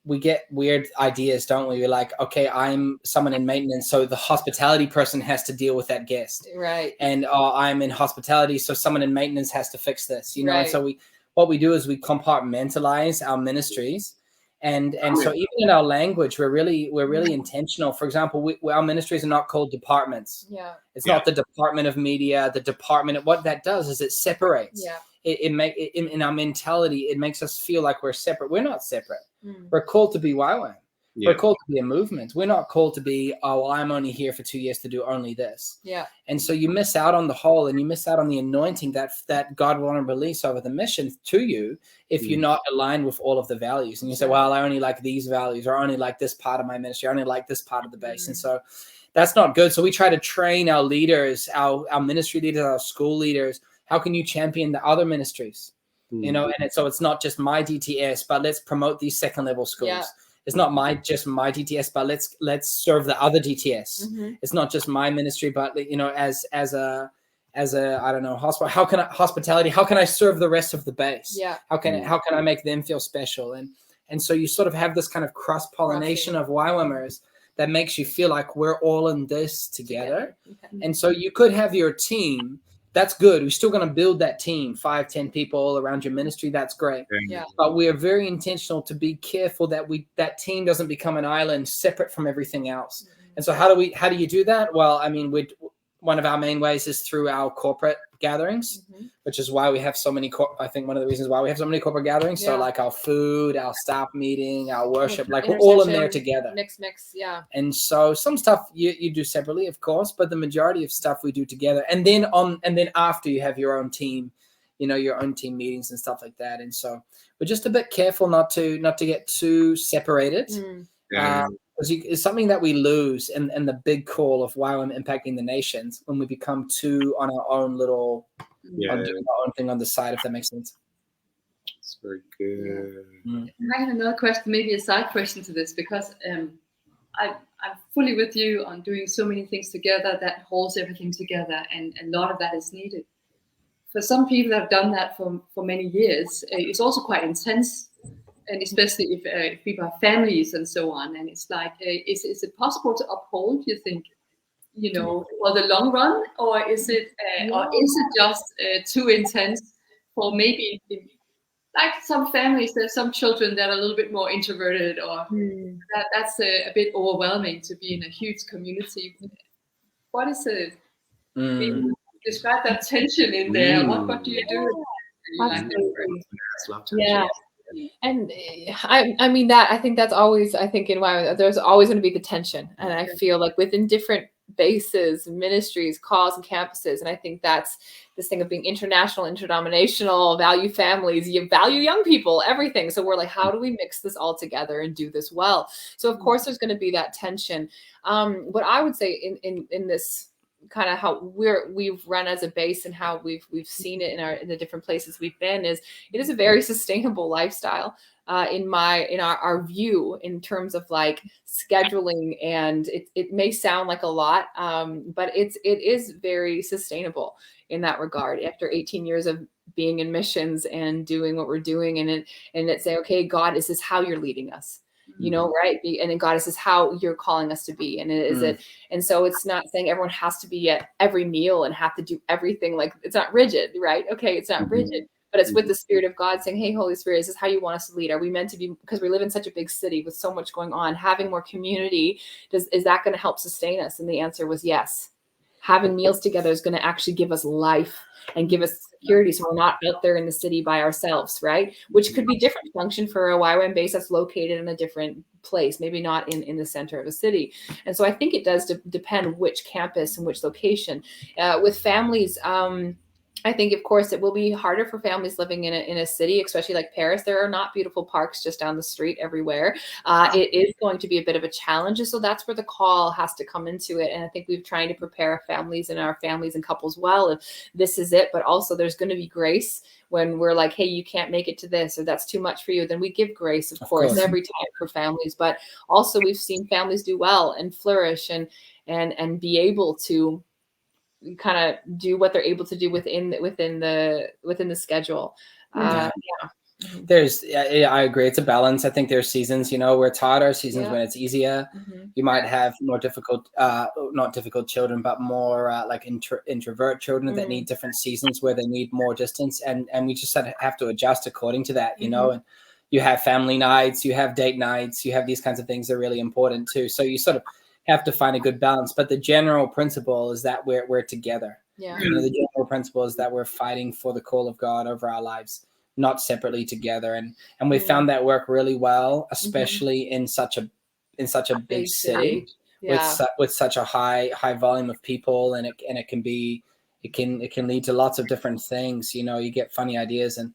we get weird ideas, don't we? We're like, okay, I'm someone in maintenance, so the hospitality person has to deal with that guest. Right. And I'm in hospitality, so someone in maintenance has to fix this, you know? Right. And so what we do is we compartmentalize our ministries. And so even in our language, we're really intentional. For example, our ministries are not called departments. Yeah. It's not the department of media, the department. What that does is it separates. Yeah. In our mentality, it makes us feel like we're separate. We're not separate. We're called to be YWAM. Yeah. We're called to be a movement. We're not called to be, oh, I'm only here for 2 years to do only this. Yeah. And so you miss out on the whole, and you miss out on the anointing that God want to release over the mission to you if you're not aligned with all of the values. And you say, well, I only like these values, or I only like this part of my ministry, I only like this part of the base. And so that's not good. So we try to train our leaders, our ministry leaders, our school leaders. How can you champion the other ministries? You know, and so it's not just my DTS, but let's promote these second level schools. Yeah. It's not just my DTS, but let's serve the other DTS. It's not just my ministry, but you know, as a I don't know, hospitality, how can I serve the rest of the base? Yeah. How can I make them feel special? And so you sort of have this kind of cross-pollination of YWAMers that makes you feel like we're all in this together. Okay. And so you could have your team. That's good. We're still going to build that team, 5-10 people around your ministry. That's great. Yeah. But we are very intentional to be careful that that team doesn't become an island separate from everything else. And so how do you do that? Well, I mean, one of our main ways is through our corporate gatherings, which is why we have so many. I think one of the reasons why we have so many corporate gatherings. Yeah. So like our food, our staff meeting, our worship, like we're all in there together. Mix, yeah. And so some stuff you do separately, of course, but the majority of stuff we do together. And then after you have your own team, you know, your own team meetings and stuff like that. And so we're just a bit careful not to get too separated. It's something that we lose in the big call of YWAM impacting the nations when we become too on our own little doing our own thing on the side, if that makes sense. It's very good. I have another question, maybe a side question to this, because I'm fully with you on doing so many things together that holds everything together, and a lot of that is needed. For some people that have done that for many years, it's also quite intense. And especially if people have families and so on, and it's like, is it possible to uphold? You think, you know, for the long run, or is it just too intense for maybe like some families? There's some children that are a little bit more introverted, or that's a bit overwhelming to be in a huge community. What is it? Describe that tension in there. What do you do? Yeah. And I mean that I think that's always, I think in YWAM there's always going to be the tension, and I feel like within different bases, ministries, calls, and campuses, and I think that's this thing of being international, interdenominational, value families, you value young people, everything. So we're like, how do we mix this all together and do this well? So of course there's going to be that tension. What I would say in this kind of how we've run as a base and how we've seen it in the different places we've been is it is a very sustainable lifestyle in our view in terms of like scheduling, and it may sound like a lot, but it is very sustainable in that regard. After 18 years of being in missions and doing what we're doing, and it's say, okay, God, is this how you're leading us? You know, right? And then God, this is how you're calling us to be. And and so it's not saying everyone has to be at every meal and have to do everything. Like, it's not rigid, right? Okay, it's not rigid, but it's with the Spirit of God saying, hey, Holy Spirit, is this how you want us to lead? Are we meant to be, because we live in such a big city with so much going on, having more community, is that going to help sustain us? And the answer was yes. Having meals together is going to actually give us life and give us security, so we're not out there in the city by ourselves, right? Which could be different function for a YWAM base that's located in a different place, maybe not in the center of a city. And so I think it does depend which campus and which location. With families, I think, of course, it will be harder for families living in a city, especially like Paris. There are not beautiful parks just down the street everywhere. It is going to be a bit of a challenge. And so that's where the call has to come into it. And I think we've trying to prepare families and couples well, if this is it, but also there's going to be grace when we're like, hey, you can't make it to this, or that's too much for you. Then we give grace, of course, every time for families. But also we've seen families do well and flourish and be able to kind of do what they're able to do within the schedule. Yeah. I agree. It's a balance. I think there's seasons, where it's harder, seasons when it's easier. You might have more difficult, not difficult children, but more like introvert children that need different seasons where they need more distance. And we just have to adjust according to that, and you have family nights, you have date nights, you have these kinds of things that are really important too. So you sort of have to find a good balance, but the general principle is that we're together. Yeah. The general principle is that we're fighting for the call of God over our lives, not separately together. And we found that work really well, especially in such a big city with such a high volume of people, and it can lead to lots of different things. You get funny ideas and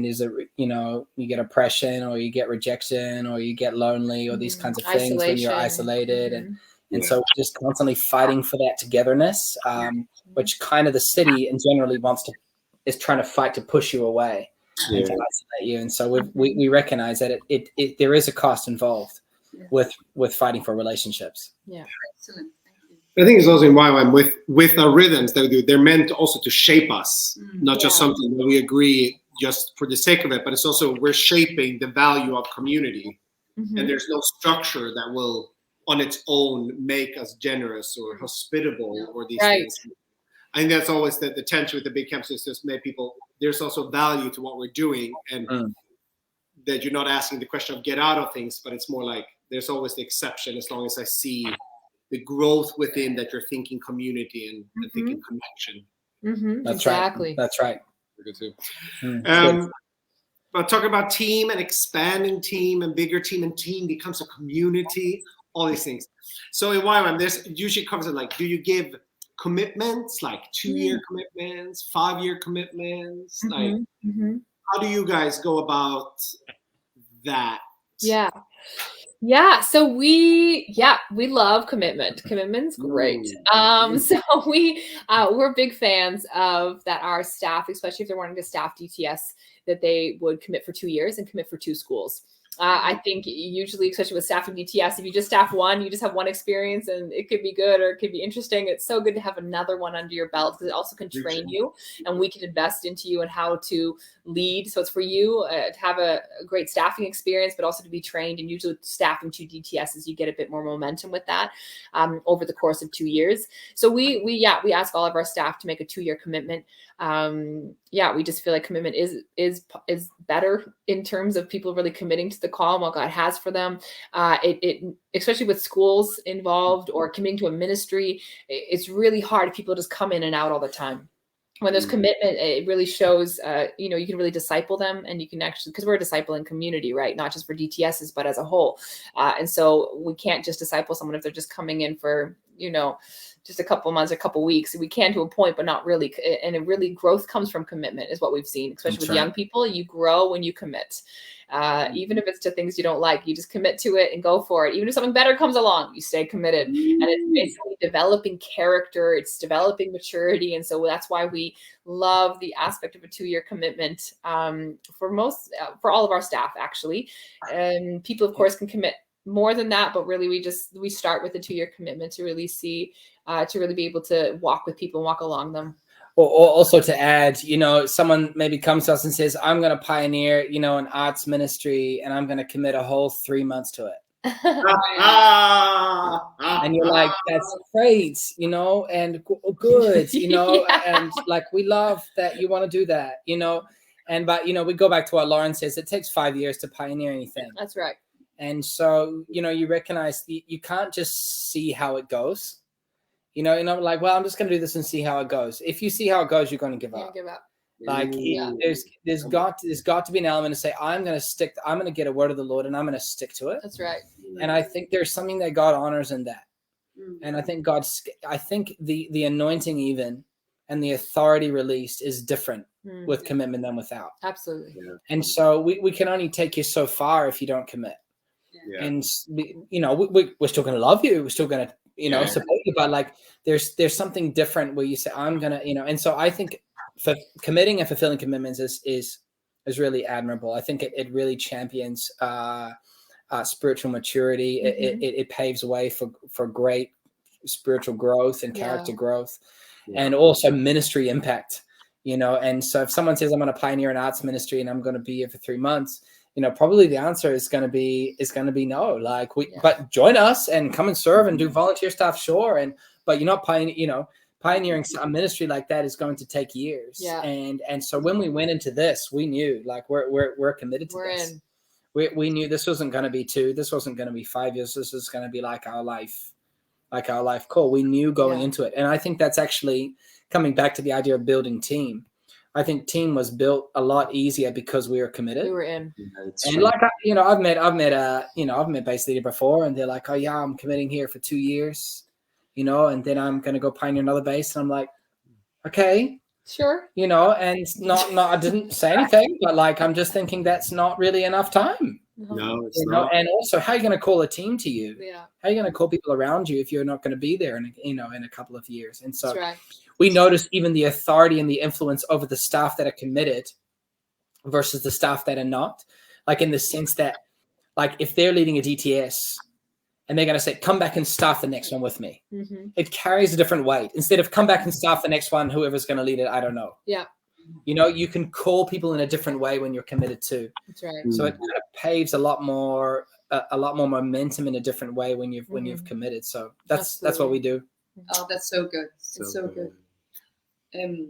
there's you get oppression, or you get rejection, or you get lonely, or these kinds of things when you're isolated. And so we're just constantly fighting for that togetherness, which kind of the city and generally is trying to fight to push you away and to isolate you. And so we recognize that it there is a cost involved with fighting for relationships. Yeah. Excellent. I think it's also in YWAM with our rhythms that we do, they're meant also to shape us, not just something that we agree just for the sake of it, but it's also we're shaping the value of community, and there's no structure that will on its own make us generous or hospitable or these things. I think that's always the tension with the big campuses. Just made people, there's also value to what we're doing, and that you're not asking the question of get out of things, but it's more like there's always the exception as long as I see the growth within that you're thinking community and thinking connection. That's exactly. Right. That's right. Good too. But talking about team and expanding team and bigger team, and team becomes a community, all these things. So in YWAM, there's usually comes in like, do you give commitments, like 2-year commitments, 5-year commitments? Like, how do you guys go about that? Yeah. So we love commitment. Commitment's great. So we're big fans of that. Our staff, especially if they're wanting to staff DTS, that they would commit for 2 years and commit for 2 schools. I think usually, especially with staffing DTS, if you just staff one, you just have one experience and it could be good or it could be interesting. It's so good to have another one under your belt because it also can train you, and we can invest into you and how to lead. So it's for you to have a great staffing experience, but also to be trained. And usually staffing 2 DTSs, you get a bit more momentum with that over the course of 2 years. So we ask all of our staff to make a 2-year commitment. We just feel like commitment is better in terms of people really committing to the call and what God has for them. It especially with schools involved or committing to a ministry, it's really hard if people just come in and out all the time. When there's commitment, it really shows, you can really disciple them, and you can actually, because we're a discipling community, right? Not just for DTSs, but as a whole. And so we can't just disciple someone if they're just coming in for, just a couple months, a couple weeks. We can to a point, but not really. And it really, growth comes from commitment is what we've seen, especially with young people. You grow when you commit. Even if it's to things you don't like, you just commit to it and go for it. Even if something better comes along, you stay committed. And it's basically developing character. It's developing maturity. And so that's why we love the aspect of a 2-year commitment for all of our staff, actually. And people, of course, can commit more than that, but really we start with a 2-year commitment to really see, to really be able to walk with people and walk along them. Or also to add, someone maybe comes to us and says, I'm going to pioneer, an arts ministry, and I'm going to commit a whole 3 months to it. And you're like, that's great, and good, and like, we love that you want to do that, But we go back to what Lauren says. It takes 5 years to pioneer anything. That's right. And so you recognize you can't just see how it goes. You're not like, well, I'm just going to do this and see how it goes. If you see how it goes, you're going to give up. Give up. Like there's got to be an element to say, I'm going to get a word of the Lord and I'm going to stick to it. That's right. And I think there's something that God honors in that. And I think the anointing even and the authority released is different with commitment than without. Absolutely. Yeah. And so we can only take you so far if you don't commit. Yeah. And we're still going to love you. We're still going to support you, but like there's something different where you say, I'm going to, and so I think for committing and fulfilling commitments is really admirable. I think it really champions spiritual maturity. It paves the way for great spiritual growth and character growth, and also ministry impact. And so if someone says, I'm going to pioneer an arts ministry and I'm going to be here for 3 months, probably the answer is going to be no. Like but join us and come and serve and do volunteer stuff, sure. But you're not pioneering a ministry like that is going to take years. Yeah. And so when we went into this, we knew like we're committed to this. We knew this wasn't going to be 2. This wasn't going to be 5 years. This is going to be like our life call. We knew going into it. And I think that's actually coming back to the idea of building team. I think team was built a lot easier because we were committed. We were in. And like, I've met base leader before and they're like, oh yeah, I'm committing here for 2 years, and then I'm going to go pioneer another base. And I'm like, okay, sure. And not, I didn't say anything, but like, I'm just thinking that's not really enough time. No, it's not. And also, how are you going to call a team to you? Yeah. How are you going to call people around you if you're not going to be there in a couple of years? And so we notice even the authority and the influence over the staff that are committed versus the staff that are not, like in the sense that, like if they're leading a DTS and they're going to say, come back and staff the next one with me. It carries a different weight. Instead of come back and staff the next one, whoever's going to lead it, I don't know. Yeah. You can call people in a different way when you're committed to. That's right. So it kind of paves a lot more momentum in a different way when you've committed. So that's what we do. Oh, that's so good. It's so good. I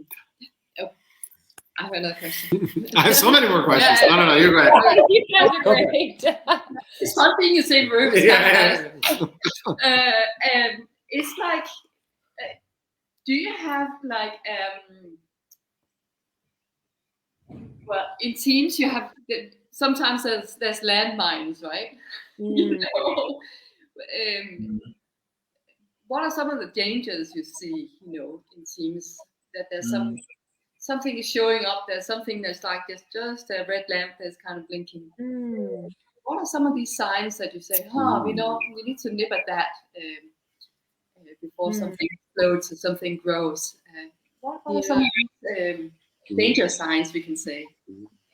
have another question. I have so many more questions. No, you're right. You guys are great. It's fun being in the same room. It's like, do you have like, well, in teams you have sometimes there's landmines, right? What are some of the dangers you see, in teams that there's something is showing up, there's something that's like just a red lamp that's kind of blinking. What are some of these signs that you say, we need to nip at that before something explodes or something grows? What are some of these danger signs we can say?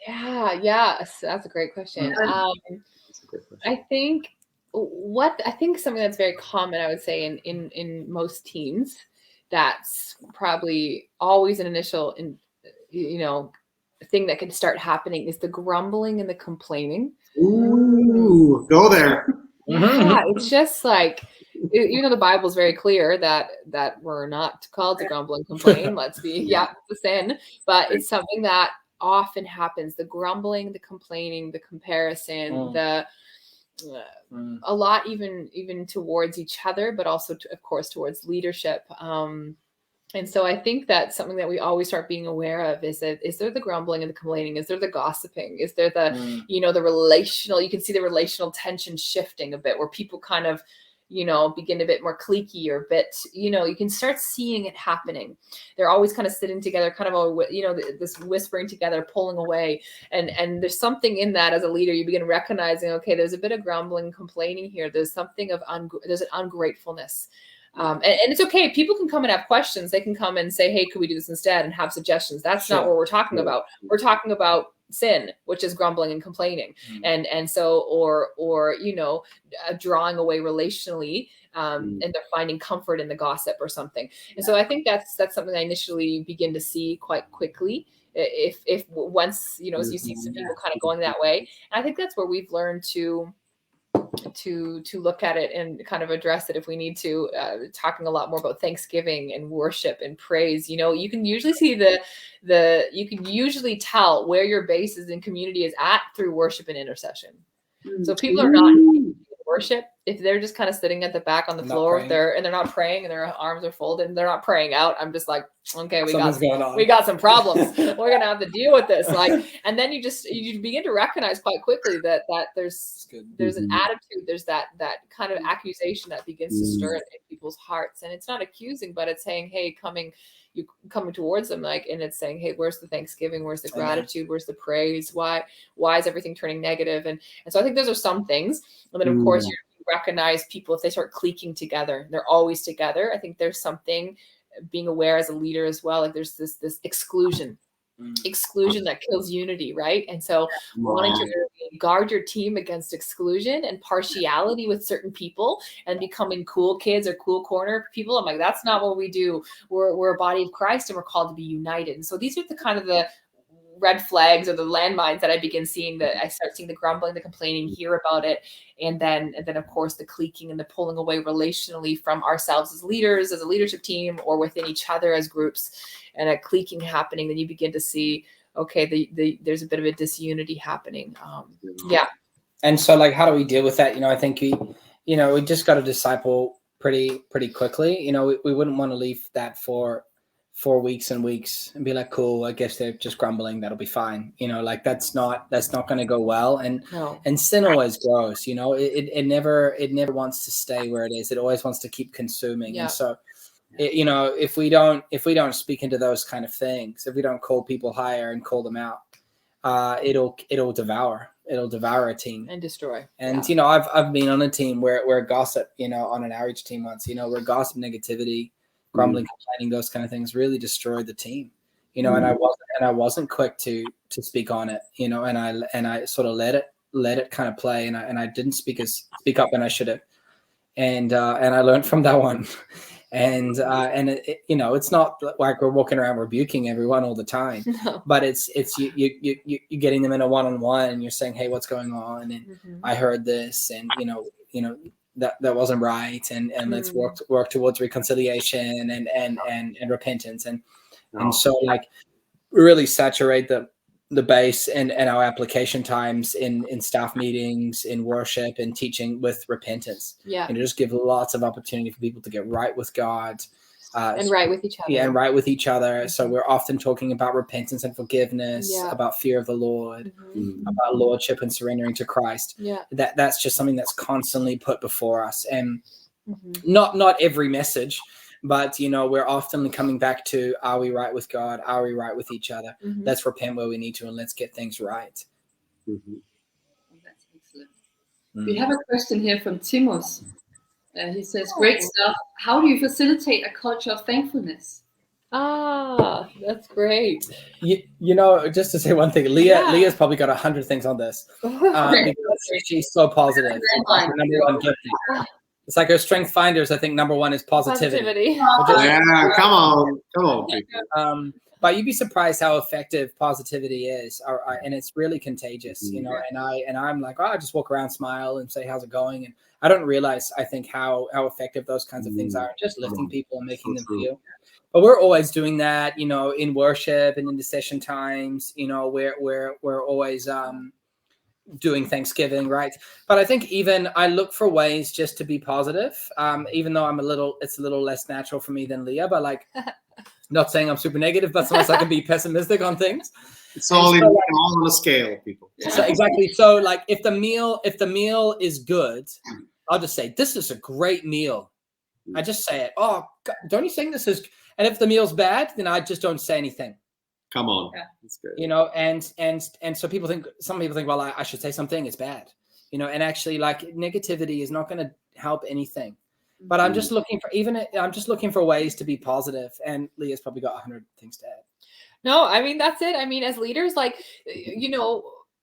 That's a great question. I think something that's very common, I would say, in most teams, that's probably always an initial thing that can start happening is the grumbling and the complaining. Ooh, go there. Yeah, it's just like, the Bible is very clear that we're not called to grumble and complain. Let's be, it's a sin, but it's something that often happens. The grumbling, the complaining, the comparison, a lot even towards each other, but also of course towards leadership. And so I think that's something that we always start being aware of is there the grumbling and the complaining? Is there the gossiping? Is there the, the relational, you can see the relational tension shifting a bit where people kind of, begin a bit more cliquey or a bit, you can start seeing it happening. They're always kind of sitting together, kind of, this whispering together, pulling away. And there's something in that as a leader, you begin recognizing, okay, there's a bit of grumbling, complaining here. There's something of, there's an ungratefulness. And it's okay. People can come and have questions. They can come and say, hey, could we do this instead and have suggestions? That's not what we're talking about. We're talking about sin, which is grumbling and complaining. And so, or drawing away relationally, and they're finding comfort in the gossip or something. And so I think that's something I initially begin to see quite quickly. If once, as you see some people kind of going that way. And I think that's where we've learned to look at it and kind of address it if we need to, talking a lot more about Thanksgiving and worship and praise. You can usually see you can usually tell where your base is in community is at through worship and intercession. So people are not in worship if they're just kind of sitting at the back on the floor and they're not praying and their arms are folded and they're not praying out. I'm just like, okay, we got some problems. We're gonna have to deal with this. And then you begin to recognize quite quickly that there's an attitude, there's that kind of accusation that begins to stir in people's hearts, and it's not accusing, but it's saying, hey, coming towards them, and it's saying, hey, where's the thanksgiving? Where's the gratitude? Where's the praise? Why is everything turning negative? And so I think those are some things. And then of course you recognize people if they start cliquing together, they're always together. I think there's something being aware as a leader as well. Like there's this exclusion that kills unity, right? And so wanting to really guard your team against exclusion and partiality with certain people and becoming cool kids or cool corner people. I'm like, that's not what we do. We're a body of Christ and we're called to be united. And so these are the kind of the red flags or the landmines that I begin seeing, that I start seeing the grumbling, the complaining, hear about it. And then of course the cliquing and the pulling away relationally from ourselves as leaders, as a leadership team, or within each other as groups, and a cliquing happening. Then you begin to see, okay, there's a bit of a disunity happening. And so how do we deal with that? I think we just got to disciple pretty quickly. We wouldn't want to leave that for 4 weeks and weeks and be like, cool, I guess they're just grumbling, that'll be fine. That's not going to go well. And sin always grows. It never wants to stay where it is. It always wants to keep consuming. And so if we don't speak into those kind of things, if we don't call people higher and call them out, it'll devour a team and destroy. And I've been on a team where gossip, on an outreach team once, where gossip, negativity, grumbling, complaining, those kind of things really destroyed the team, and I wasn't quick to speak on it, and I sort of let it kind of play, and I didn't speak up when I should have, and I learned from that one, and it's not like we're walking around rebuking everyone all the time, but it's you getting them in a one-on-one, and you're saying, hey, what's going on, and I heard this, and that wasn't right, and let's work towards reconciliation and repentance, and so really saturate the base and our application times in staff meetings, in worship and teaching with repentance, and just give lots of opportunity for people to get right with God. And right with each other. And right with each other. So we're often talking about repentance and forgiveness, about fear of the Lord, about lordship and surrendering to Christ. That's just something that's constantly put before us. And not every message, but we're often coming back to, are we right with God? Are we right with each other? Let's repent where we need to, and let's get things right. Oh, that's excellent. We have a question here from Timos. He says, great stuff. How do you facilitate a culture of thankfulness? That's great. Just to say one thing, Leah's probably got 100 things on this. Because she's so positive. Number one gift. It's like her strength finders. I think number one is positivity. Come on, people. But you'd be surprised how effective positivity is, and it's really contagious, And I'm like, I just walk around, smile, and say, "How's it going?" And I don't realize, I think, how effective those kinds of things are, just lifting people and making them feel. But we're always doing that, in worship and in the session times. We're always doing Thanksgiving, right? But I think even I look for ways just to be positive, even though it's a little less natural for me than Leah, but not saying I'm super negative, but sometimes I can be pessimistic on things. It's all on the scale, people. So exactly. So if the meal is good, I'll just say, this is a great meal. I just say it. Oh, God, don't you think this is? And if the meal's bad, then I just don't say anything. Come on. That's good. And so some people think, well, I should say something. It's bad. And actually negativity is not going to help anything. But I'm just looking for ways to be positive, and Leah's probably got 100 things to add. No, I mean, that's it. I mean, as leaders,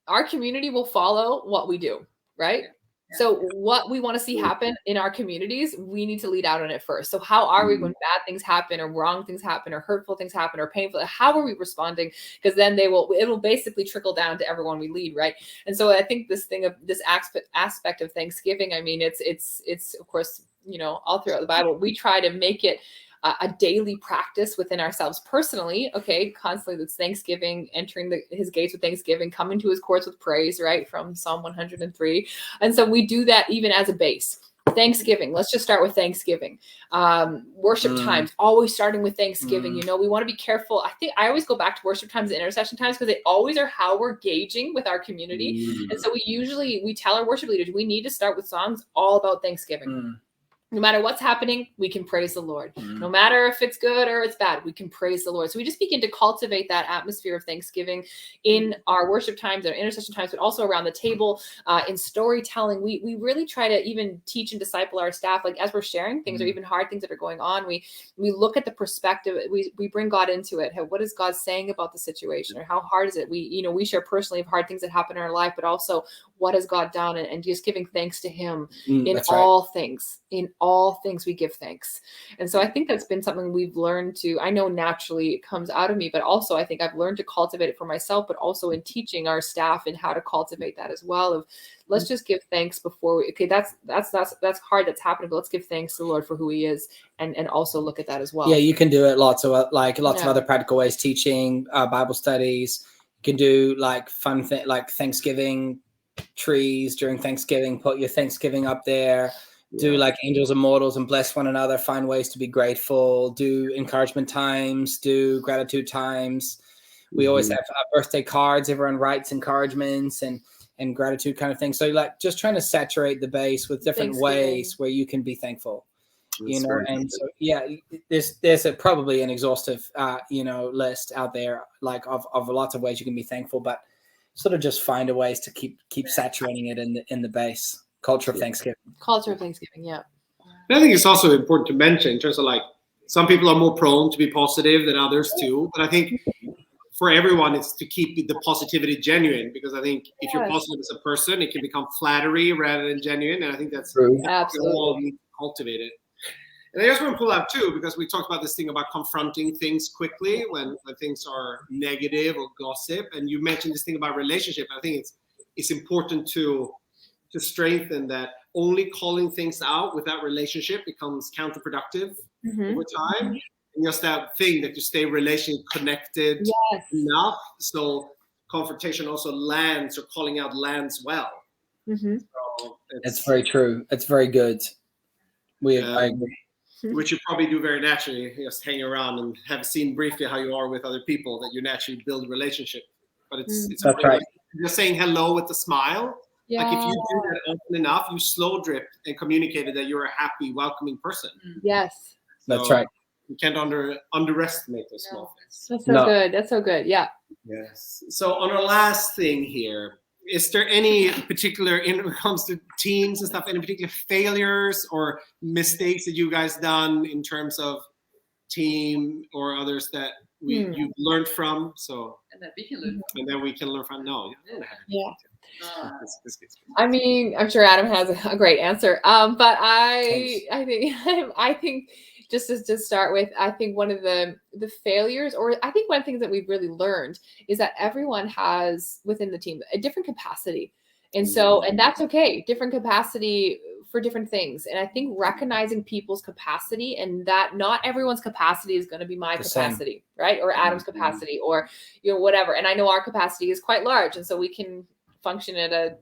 our community will follow what we do, right? So what we want to see happen in our communities, we need to lead out on it first. So how are we when bad things happen or wrong things happen or hurtful things happen or painful? How are we responding? Because then it will basically trickle down to everyone we lead, right? And so I think this aspect of Thanksgiving, I mean, it's of course, all throughout the Bible, we try to make it a daily practice within ourselves personally. Okay, constantly that's Thanksgiving, entering his gates with thanksgiving, coming to his courts with praise, right, from Psalm 103. And so we do that even as a base. Thanksgiving, let's just start with Thanksgiving. Worship times, always starting with Thanksgiving. We want to be careful. I think I always go back to worship times and intercession times because they always are how we're gauging with our community. And so we tell our worship leaders, we need to start with songs all about Thanksgiving. No matter what's happening, we can praise the Lord. No matter if it's good or it's bad, we can praise the Lord. So we just begin to cultivate that atmosphere of Thanksgiving in our worship times, our intercession times, but also around the table, in storytelling. We really try to even teach and disciple our staff, like as we're sharing things or even hard things that are going on, we look at the perspective, we bring God into it. What is God saying about the situation, or how hard is it? We share personally of hard things that happen in our life, but also what has God done, and just giving thanks to him in all things. In all things we give thanks. And so I think that's been something we've learned to, I know naturally it comes out of me, but also I think I've learned to cultivate it for myself, but also in teaching our staff and how to cultivate that as well. Of let's just give thanks before that's hard, that's happening, but let's give thanks to the Lord for who he is, and also look at that as well. Yeah, you can do it lots of other practical ways, teaching, Bible studies. You can do like fun thing like Thanksgiving trees during Thanksgiving, put your Thanksgiving up there. Do like angels and mortals and bless one another, find ways to be grateful, do encouragement times, do gratitude times. We always have birthday cards, everyone writes encouragements and gratitude kind of thing. So like just trying to saturate the base with different ways where you can be thankful, and so, there's probably an exhaustive, list out there like of lots of ways you can be thankful, but sort of just find a ways to keep saturating it in the base. Culture of Thanksgiving. Culture of Thanksgiving, yeah. And I think it's also important to mention in terms of like some people are more prone to be positive than others too. But I think for everyone, it's to keep the positivity genuine, because I think if you're positive as a person, it can become flattery rather than genuine. And I think that's true. Absolutely. We all need to cultivate it. And I just want to pull out too, because we talked about this thing about confronting things quickly when things are negative or gossip. And you mentioned this thing about relationship. I think it's important to strengthen that only calling things out without relationship becomes counterproductive over time. And just that thing that you stay relationally connected enough, so confrontation also lands, or calling out lands well. So it's very true. It's very good. I agree. Which you probably do very naturally, just hang around and have seen briefly how you are with other people, that you naturally build relationship. But it's that's right. Just saying hello with a smile. Yeah. Like if you do that often enough, you slow drip and communicated that you're a happy, welcoming person. Yes. That's right. You can't underestimate those small things. That's so good. That's so good. Yeah. Yes. So on our last thing here, is there any particular, when it comes to teams and stuff, any particular failures or mistakes that you guys done in terms of team or others that you've learned from? So and that we can learn from. And then we can learn from. No. Yeah. I mean, I'm sure Adam has a great answer. But I think just to start with, I think one of the failures, or I think one of the things that we've really learned, is that everyone has within the team a different capacity. And so, and that's okay, different capacity for different things. And I think recognizing people's capacity, and that not everyone's capacity is going to be my capacity, right? Or Adam's capacity, or, whatever. And I know our capacity is quite large. And so we can function at a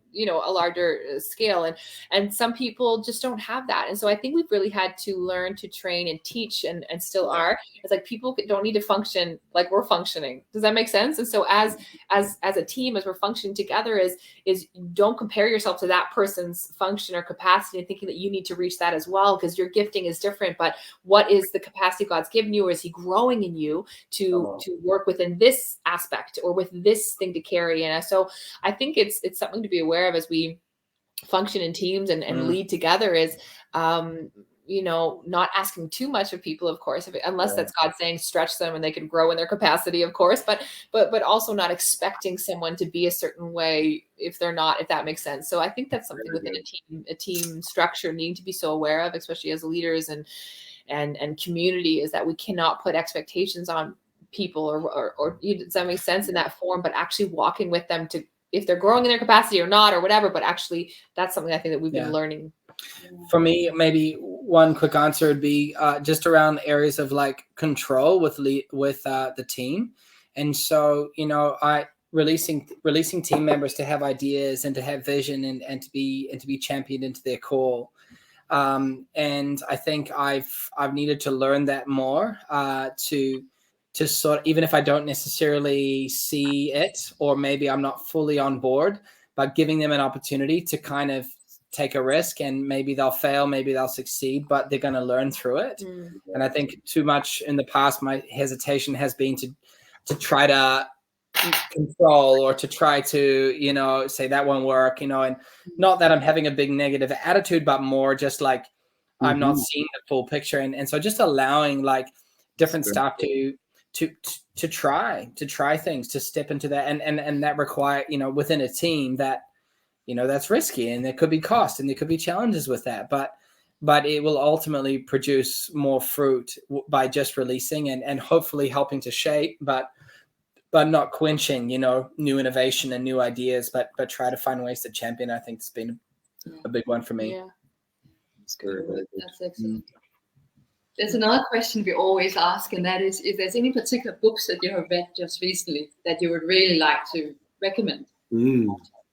larger scale, and some people just don't have that. And so I think we've really had to learn to train and teach, and still are. It's like people don't need to function like we're functioning. Does that make sense? And so as a team, as we're functioning together, is don't compare yourself to that person's function or capacity and thinking that you need to reach that as well, because your gifting is different. But what is the capacity God's given you, or is he growing in you to work within this aspect or with this thing to carry? And so I think it's something to be aware of as we function in teams and lead together, is you know, not asking too much of people, of course, unless that's God saying stretch them and they can grow in their capacity, of course, but also not expecting someone to be a certain way if they're not, if that makes sense. So I think that's something within a team structure needing to be so aware of, especially as leaders and community, is that we cannot put expectations on people or does that make sense in that form, but actually walking with them to, if they're growing in their capacity or not, or whatever, but actually that's something I think that we've been learning. For me, maybe one quick answer would be just around areas of like control with the team. And so, you know, releasing team members to have ideas and to have vision and to be championed into their call. And I think I've needed to learn that more to sort, even if I don't necessarily see it, or maybe I'm not fully on board, but giving them an opportunity to kind of take a risk, and maybe they'll fail, maybe they'll succeed, but they're going to learn through it. And I think too much in the past, my hesitation has been to try to control, or to try to, you know, say that won't work, you know, and not that I'm having a big negative attitude, but more just like I'm not seeing the full picture. And so just allowing like different stuff to try things, to step into that, and that require, you know, within a team that, you know, that's risky, and there could be cost and there could be challenges with that, but it will ultimately produce more fruit by just releasing and hopefully helping to shape, but not quenching, you know, new innovation and new ideas, but try to find ways to champion. I think it's been a big one for me. Yeah, that's good. That's excellent. There's another question we always ask, and that is if there's any particular books that you have read just recently that you would really like to recommend.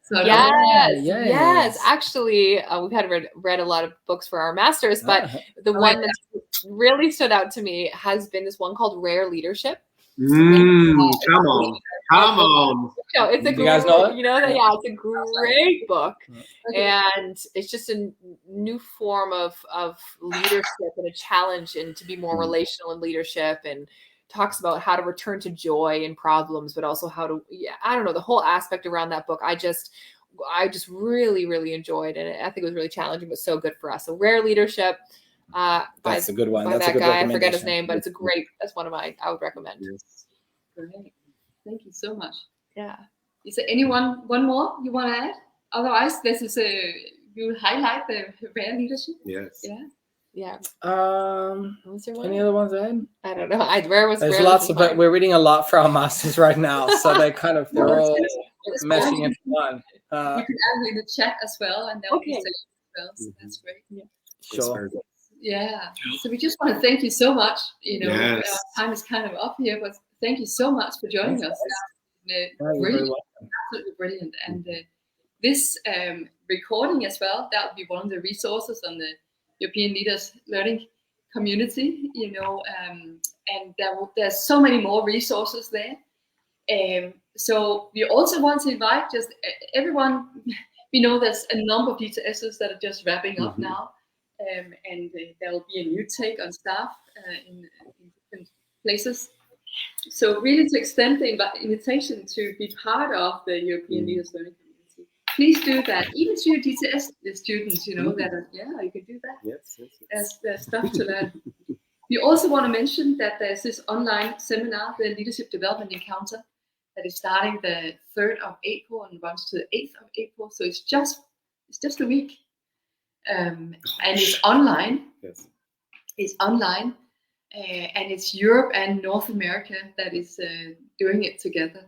So yes. Actually, we've had read a lot of books for our masters, but the one that really stood out to me has been this one called Rare Leadership. Come on. No, it's a you guys know it? You know that, it's a great book, and it's just a new form of leadership and a challenge, and to be more relational in leadership, and talks about how to return to joy in problems, but also how to, I don't know, the whole aspect around that book. I just really, really enjoyed, and I think it was really challenging, but so good for us. So Rare Leadership. That's a good one. By That's that a good guy, I forget his name, but it's a great. That's one of mine. I would recommend. Yes. Great. Thank you so much. Yeah. Is there one more you want to add? Otherwise, this is you highlight the Rare Leadership. Yes. Yeah. Was there any other ones to add? I don't know. There's lots of, but we're reading a lot for our masters right now, so they're all meshing into one. You can add in the chat as well, and they'll be saved as well. So that's great. Yeah. Sure. Yeah. So we just want to thank you so much. You know, our time is kind of up here, but thank you so much for joining us. Brilliant, absolutely brilliant. And this recording as well, that will be one of the resources on the European Leaders Learning Community. You know, and there's so many more resources there. So we also want to invite just everyone. We know there's a number of DTSs that are just wrapping up now. And there will be a new take on staff in different places. So really to extend the invitation to be part of the European Leaders Learning Community, please do that. Even to your DTS students, you know, that you can do that. Yes. There's stuff to learn. We also want to mention that there's this online seminar, the Leadership Development Encounter, that is starting the 3rd of April and runs to the 8th of April. So it's just a week. And it's online. Yes. It's online, and it's Europe and North America that is doing it together.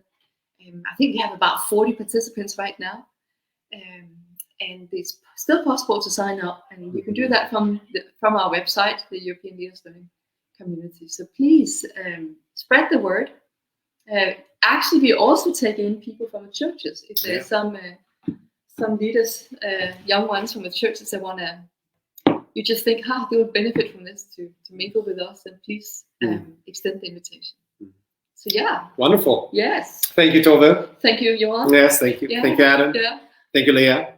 I think we have about 40 participants right now, and it's still possible to sign up, and you can do that from our website, the European Leaders Learning Community. So please spread the word. Actually, we also take in people from the churches. If there's some leaders, young ones from the churches that want to, you just think, they would benefit from this to mingle with us, and please extend the invitation. So wonderful. Yes. Thank you, Tove. Thank you, Johan. Yes, thank you. Thank you, Adam. Yeah. Thank you, Leah.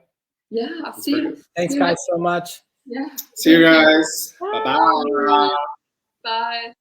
Yeah, I'll see you. Thanks, guys, so much. Yeah. See you guys. Bye. Bye.